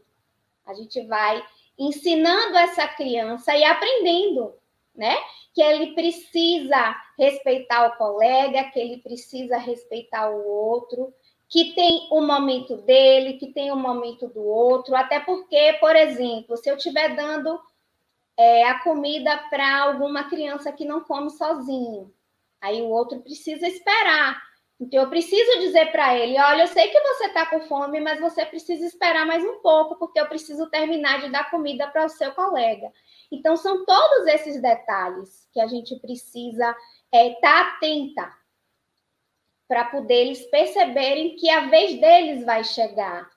a gente vai ensinando essa criança e aprendendo, né? Que ele precisa respeitar o colega, que ele precisa respeitar o outro, que tem o momento dele, que tem o momento do outro, até porque, por exemplo, se eu estiver dando a comida para alguma criança que não come sozinho, aí o outro precisa esperar. Então, eu preciso dizer para ele, olha, eu sei que você está com fome, mas você precisa esperar mais um pouco, porque eu preciso terminar de dar comida para o seu colega. Então, são todos esses detalhes que a gente precisa estar atenta para poder eles perceberem que a vez deles vai chegar.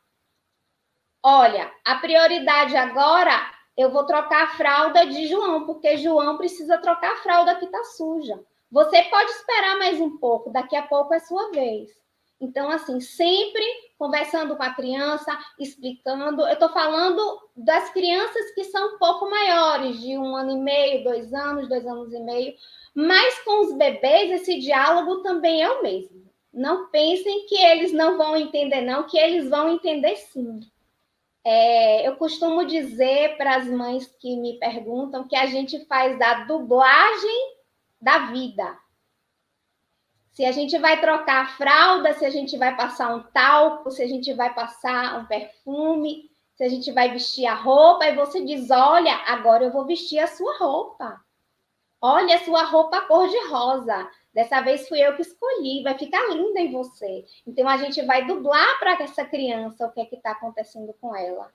Olha, a prioridade agora, eu vou trocar a fralda de João, porque João precisa trocar a fralda que está suja. Você pode esperar mais um pouco, daqui a pouco é sua vez. Então, assim, sempre conversando com a criança, explicando. Eu estou falando das crianças que são um pouco maiores, de 1 ano e meio, 2 anos, 2 anos e meio. Mas com os bebês, esse diálogo também é o mesmo. Não pensem que eles não vão entender, não, que eles vão entender sim. Eu costumo dizer para as mães que me perguntam que a gente faz da dublagem da vida. Se a gente vai trocar a fralda, se a gente vai passar um talco, se a gente vai passar um perfume, se a gente vai vestir a roupa, e você diz, olha, agora eu vou vestir a sua roupa. Olha a sua roupa cor-de-rosa. Dessa vez fui eu que escolhi, vai ficar linda em você. Então, a gente vai dublar para essa criança o que é que está acontecendo com ela.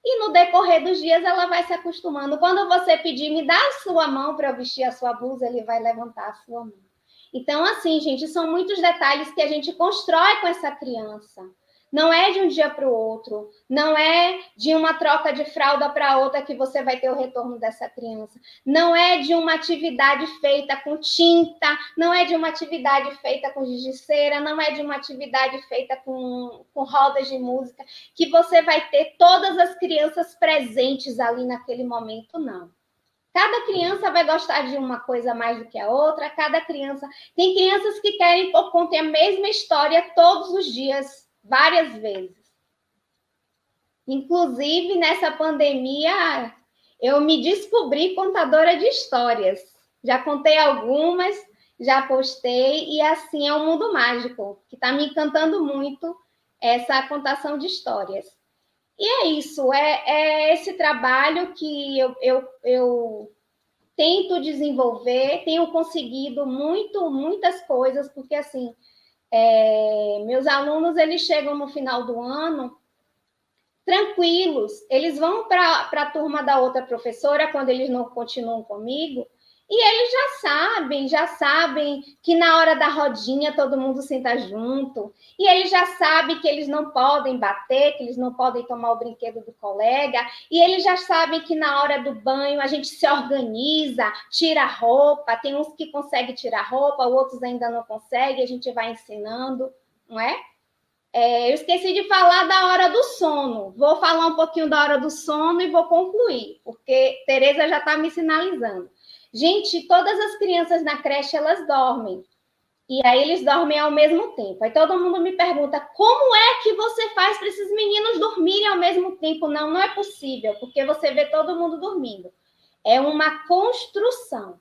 E no decorrer dos dias, ela vai se acostumando. Quando você pedir, me dá a sua mão para eu vestir a sua blusa, ele vai levantar a sua mão. Então, assim, gente, são muitos detalhes que a gente constrói com essa criança. Não é de um dia para o outro, não é de uma troca de fralda para outra que você vai ter o retorno dessa criança. Não é de uma atividade feita com tinta, não é de uma atividade feita com giz de cera, não é de uma atividade feita com rodas de música, que você vai ter todas as crianças presentes ali naquele momento, não. Cada criança vai gostar de uma coisa mais do que a outra, cada criança... Tem crianças que querem que conte a mesma história todos os dias, várias vezes. Inclusive, nessa pandemia, eu me descobri contadora de histórias. Já contei algumas, já postei, e assim é um mundo mágico, que está me encantando muito, essa contação de histórias. E é isso, é esse trabalho que eu tento desenvolver, tenho conseguido muitas coisas, porque assim, meus alunos, eles chegam no final do ano tranquilos, eles vão para a turma da outra professora, quando eles não continuam comigo, e eles já sabem que na hora da rodinha todo mundo senta junto, e eles já sabem que eles não podem bater, que eles não podem tomar o brinquedo do colega, e eles já sabem que na hora do banho a gente se organiza, tira a roupa, tem uns que conseguem tirar a roupa, outros ainda não conseguem, a gente vai ensinando, não é? Eu esqueci de falar da hora do sono. Vou falar um pouquinho da hora do sono e vou concluir, porque Tereza já está me sinalizando. Gente, todas as crianças na creche, elas dormem. E aí eles dormem ao mesmo tempo. Aí todo mundo me pergunta, como é que você faz para esses meninos dormirem ao mesmo tempo? Não é possível, porque você vê todo mundo dormindo. É uma construção.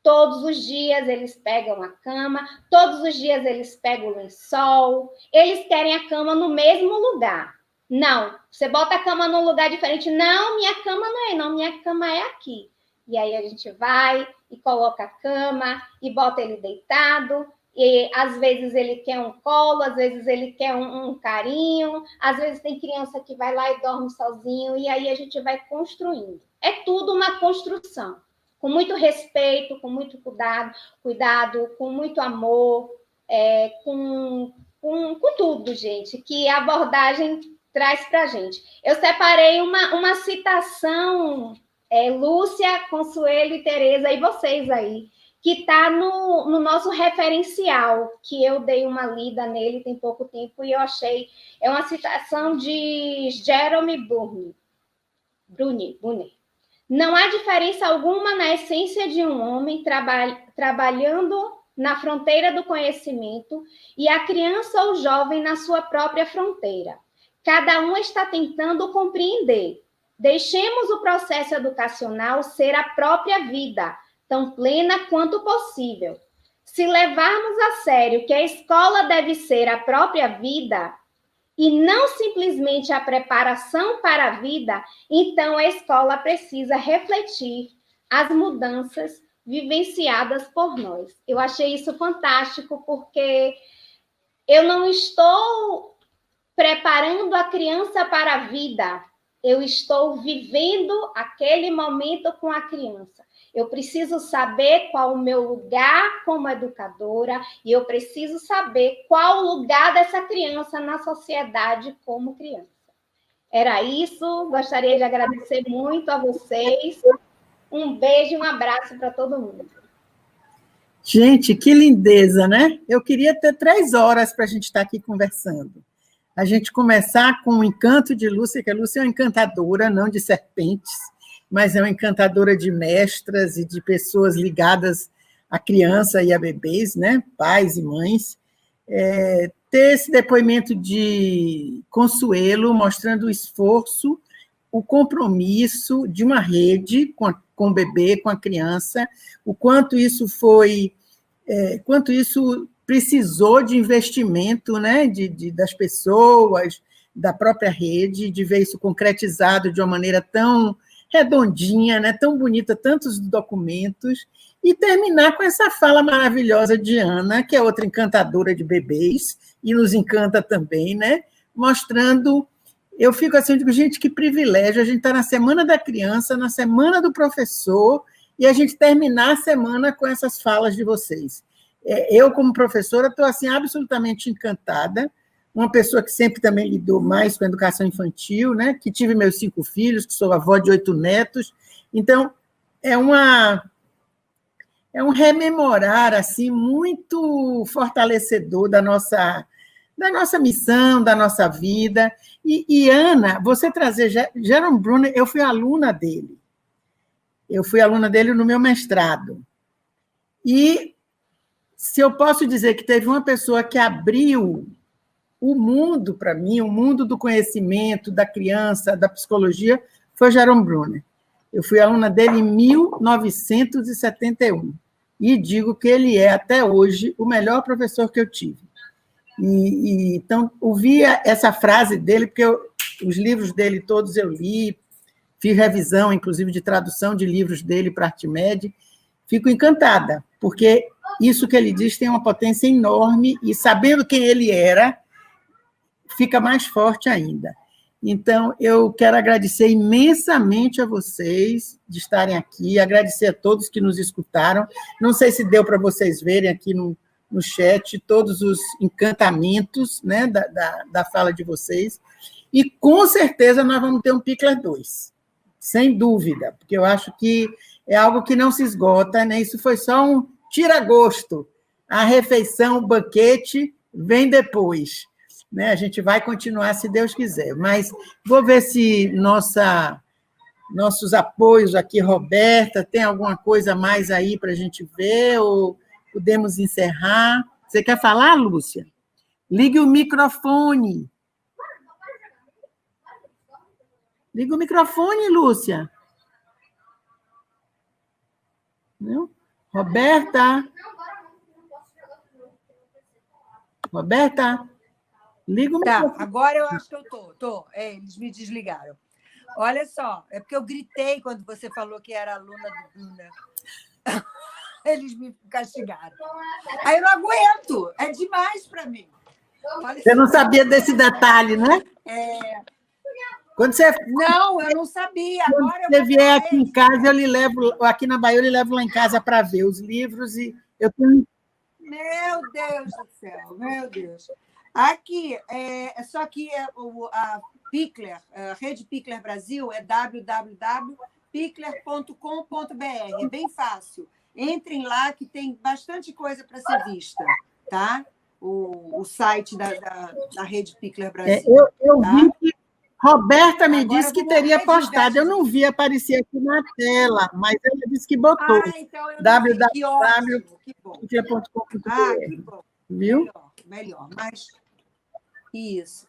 Todos os dias eles pegam a cama, todos os dias eles pegam o lençol, eles querem a cama no mesmo lugar. Não, você bota a cama num lugar diferente. Não, minha cama não é, não, minha cama é aqui. E aí a gente vai e coloca a cama e bota ele deitado. E às vezes ele quer um colo, às vezes ele quer um carinho, às vezes tem criança que vai lá e dorme sozinho, e aí a gente vai construindo. É tudo uma construção. Com muito respeito, com muito cuidado, com muito amor, com tudo, gente, que a abordagem traz para a gente. Eu separei uma citação, Lúcia, Consuelo e Tereza, e vocês aí, que está no nosso referencial, que eu dei uma lida nele tem pouco tempo e eu achei... É uma citação de Jeremy Brunner. Não há diferença alguma na essência de um homem trabalhando na fronteira do conhecimento e a criança ou jovem na sua própria fronteira. Cada um está tentando compreender. Deixemos o processo educacional ser a própria vida, tão plena quanto possível. Se levarmos a sério que a escola deve ser a própria vida e não simplesmente a preparação para a vida, então a escola precisa refletir as mudanças vivenciadas por nós. Eu achei isso fantástico, porque eu não estou preparando a criança para a vida, eu estou vivendo aquele momento com a criança. Eu preciso saber qual o meu lugar como educadora e eu preciso saber qual o lugar dessa criança na sociedade como criança. Era isso, gostaria de agradecer muito a vocês. Um beijo e um abraço para todo mundo. Gente, que lindeza, né? Eu queria ter 3 horas para a gente estar aqui conversando. A gente começar com o encanto de Lúcia, que a Lúcia é uma encantadora, não de serpentes, mas é uma encantadora de mestras e de pessoas ligadas à criança e a bebês, né? Pais e mães. Ter esse depoimento de Consuelo, mostrando o esforço, o compromisso de uma rede com o bebê, com a criança, o quanto isso foi, quanto isso precisou de investimento, né, das pessoas, da própria rede, de ver isso concretizado de uma maneira tão redondinha, né, tão bonita, tantos documentos, e terminar com essa fala maravilhosa de Ana, que é outra encantadora de bebês, e nos encanta também, né, mostrando... Eu fico assim, eu digo, gente, que privilégio, a gente está na Semana da Criança, na Semana do Professor, e a gente terminar a semana com essas falas de vocês. Eu, como professora, estou assim, absolutamente encantada, uma pessoa que sempre também lidou mais com a educação infantil, né? Que tive meus 5 filhos, que sou avó de 8 netos, então é um rememorar assim, muito fortalecedor da nossa missão, da nossa vida. E Ana, você trazer Jerome Bruner, eu fui aluna dele. Eu fui aluna dele no meu mestrado. E se eu posso dizer que teve uma pessoa que abriu o mundo para mim, o mundo do conhecimento, da criança, da psicologia, foi Jerome Bruner. Eu fui aluna dele em 1971. E digo que ele é, até hoje, o melhor professor que eu tive. Então, ouvia essa frase dele, porque os livros dele todos eu li, fiz revisão, inclusive, de tradução de livros dele para Artimed, fico encantada, porque isso que ele diz tem uma potência enorme, e sabendo quem ele era, fica mais forte ainda. Então, eu quero agradecer imensamente a vocês de estarem aqui, agradecer a todos que nos escutaram. Não sei se deu para vocês verem aqui no chat todos os encantamentos, né, da fala de vocês, e com certeza nós vamos ter um Pickler 2, sem dúvida, porque eu acho que é algo que não se esgota, né? Isso foi só um tira-gosto, a refeição, o banquete vem depois, né? A gente vai continuar se Deus quiser, mas vou ver se nossos apoios aqui, Roberta, tem alguma coisa mais aí para a gente ver, ou podemos encerrar. Você quer falar, Lúcia? Ligue o microfone. Liga o microfone, Lúcia. Não? Roberta? Roberta? Liga o microfone. Tá, agora eu acho que eu estou. Eles me desligaram. Olha só, é porque eu gritei quando você falou que era aluna do Bruna. Eles me castigaram. Aí eu não aguento, é demais para mim. Você não sabia desse detalhe, né? Quando você... Não, eu não sabia. Quando agora você vier aqui em casa, eu lhe levo, aqui na Bahia, eu lhe levo lá em casa para ver os livros, e eu tenho... Meu Deus do céu, meu Deus. Aqui, só que a Pickler, a Rede Pickler Brasil, é www.pickler.com.br, é bem fácil. Entrem lá, que tem bastante coisa para ser vista, tá? O site da Rede Pickler Brasil. Eu tá? vi que Roberta me Agora disse que teria postado. Eu não vi aparecer aqui na tela, mas ela disse que botou. Então eu www.pickler.com.br. que bom. Viu? Melhor. Mas isso.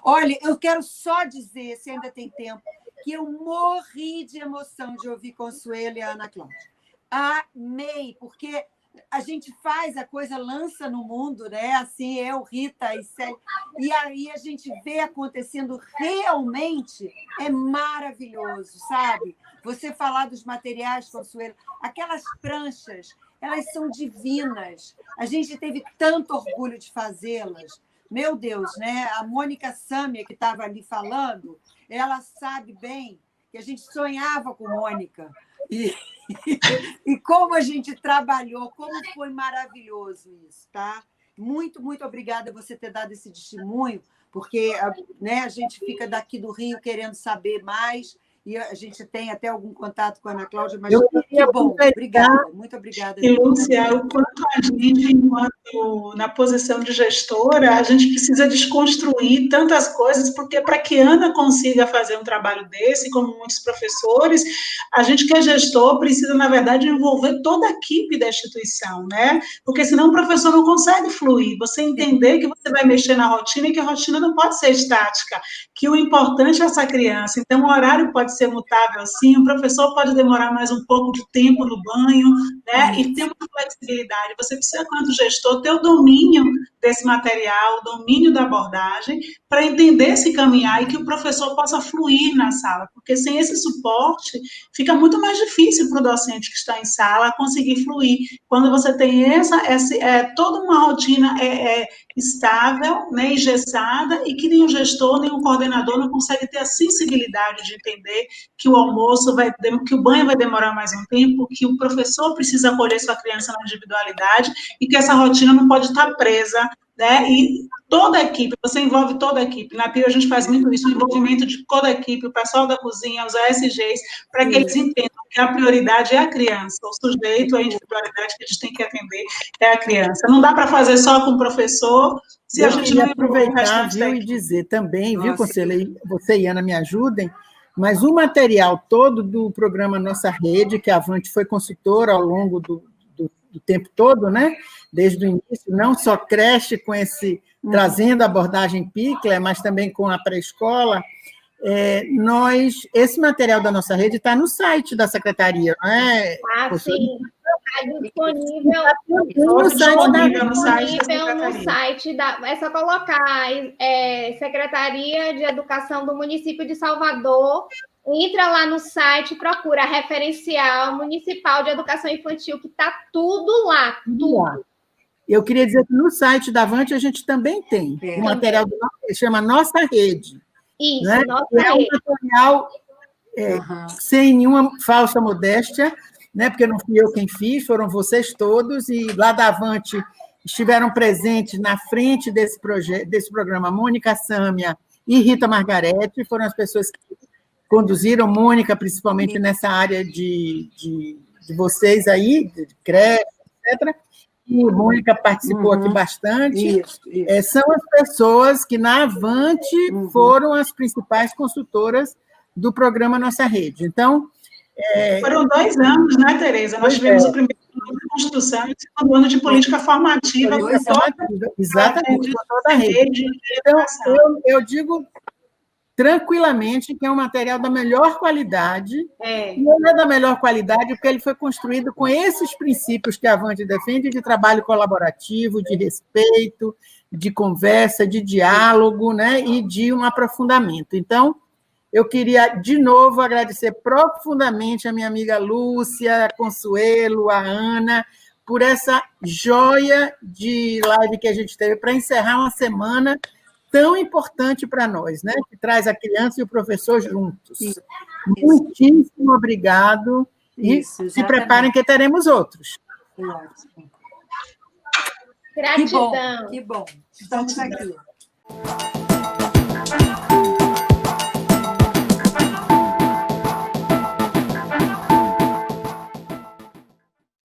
Olha, eu quero só dizer, se ainda tem tempo, que eu morri de emoção de ouvir Consuelo e a Ana Cláudia. Amei, porque a gente faz a coisa, lança no mundo, né? Assim, eu, Rita e Célia, e aí a gente vê acontecendo realmente, é maravilhoso, sabe? Você falar dos materiais, Consuelo, aquelas pranchas, elas são divinas. A gente teve tanto orgulho de fazê-las. Meu Deus, né? A Mônica Sâmia, que estava ali falando, ela sabe bem que a gente sonhava com Mônica. E como a gente trabalhou, como foi maravilhoso isso, tá? Muito, muito obrigada por você ter dado esse testemunho, porque, né, a gente fica daqui do Rio querendo saber mais, e a gente tem até algum contato com a Ana Cláudia, mas que bom, obrigada, muito obrigada. E, Lúcia, o quanto a gente, enquanto na posição de gestora, a gente precisa desconstruir tantas coisas, porque para que Ana consiga fazer um trabalho desse, como muitos professores, a gente que é gestor precisa, na verdade, envolver toda a equipe da instituição, né? Porque senão o professor não consegue fluir. Você entender que você vai mexer na rotina e que a rotina não pode ser estática, que o importante é essa criança. Então, o horário pode ser mutável, sim, o professor pode demorar mais um pouco de tempo no banho, né? E ter uma flexibilidade. Você precisa, quanto gestor, ter o domínio desse material, o domínio da abordagem, para entender se caminhar e que o professor possa fluir na sala, porque sem esse suporte, fica muito mais difícil para o docente que está em sala conseguir fluir. Quando você tem toda uma rotina estável, né, engessada, e que nem o gestor, nem o coordenador não consegue ter a sensibilidade de entender que o almoço que o banho vai demorar mais um tempo, que o professor precisa acolher sua criança na individualidade e que essa rotina não pode estar presa, né? E toda a equipe, você envolve toda a equipe. Na PIO a gente faz muito isso, o envolvimento de toda a equipe, o pessoal da cozinha, os ASGs, para que eles entendam que a prioridade é a criança, o sujeito, a individualidade que a gente tem que atender é a criança. Não dá para fazer só com o professor, se a gente não aproveitar, viu, e dizer também, viu, Conselheiro, você e Ana me ajudem, mas o material todo do programa Nossa Rede, que a Avante foi consultora ao longo do tempo todo, né? Desde o início, não só creche com trazendo a abordagem Pickler, mas também com a pré-escola. Esse material da Nossa Rede está no site da Secretaria, não é? Sim. Está disponível no site é só colocar Secretaria de Educação do Município de Salvador, entra lá no site, procura referencial municipal de educação infantil, que está tudo lá, tudo. Eu queria dizer que no site da Avante a gente também tem um material que chama Nossa Rede. Isso, né? Nossa Rede. É um material sem nenhuma falsa modéstia, né? Porque não fui eu quem fiz, foram vocês todos, e lá da Avante estiveram presentes na frente desse programa Mônica Sâmia e Rita Margarete, foram as pessoas que conduziram, Mônica, principalmente nessa área de vocês aí, de creche, etc., e Mônica participou aqui bastante. Isso. São as pessoas que, na Avante, foram as principais consultoras do programa Nossa Rede. Então... Foram 2 anos, né, Tereza? Nós tivemos o primeiro ano de construção e o segundo ano de política formativa. Exatamente, toda a rede. Então, eu digo tranquilamente que é um material da melhor qualidade. E ele é da melhor qualidade porque ele foi construído com esses princípios que a Avante defende, de trabalho colaborativo, de respeito, de conversa, de diálogo, né, e de um aprofundamento. Então, eu queria, de novo, agradecer profundamente a minha amiga Lúcia, a Consuelo, a Ana, por essa joia de live que a gente teve para encerrar uma semana tão importante para nós, né? Que traz a criança e o professor juntos. Isso. Muitíssimo obrigado. E se preparem que teremos outros. Gratidão. Que bom. Estamos aqui.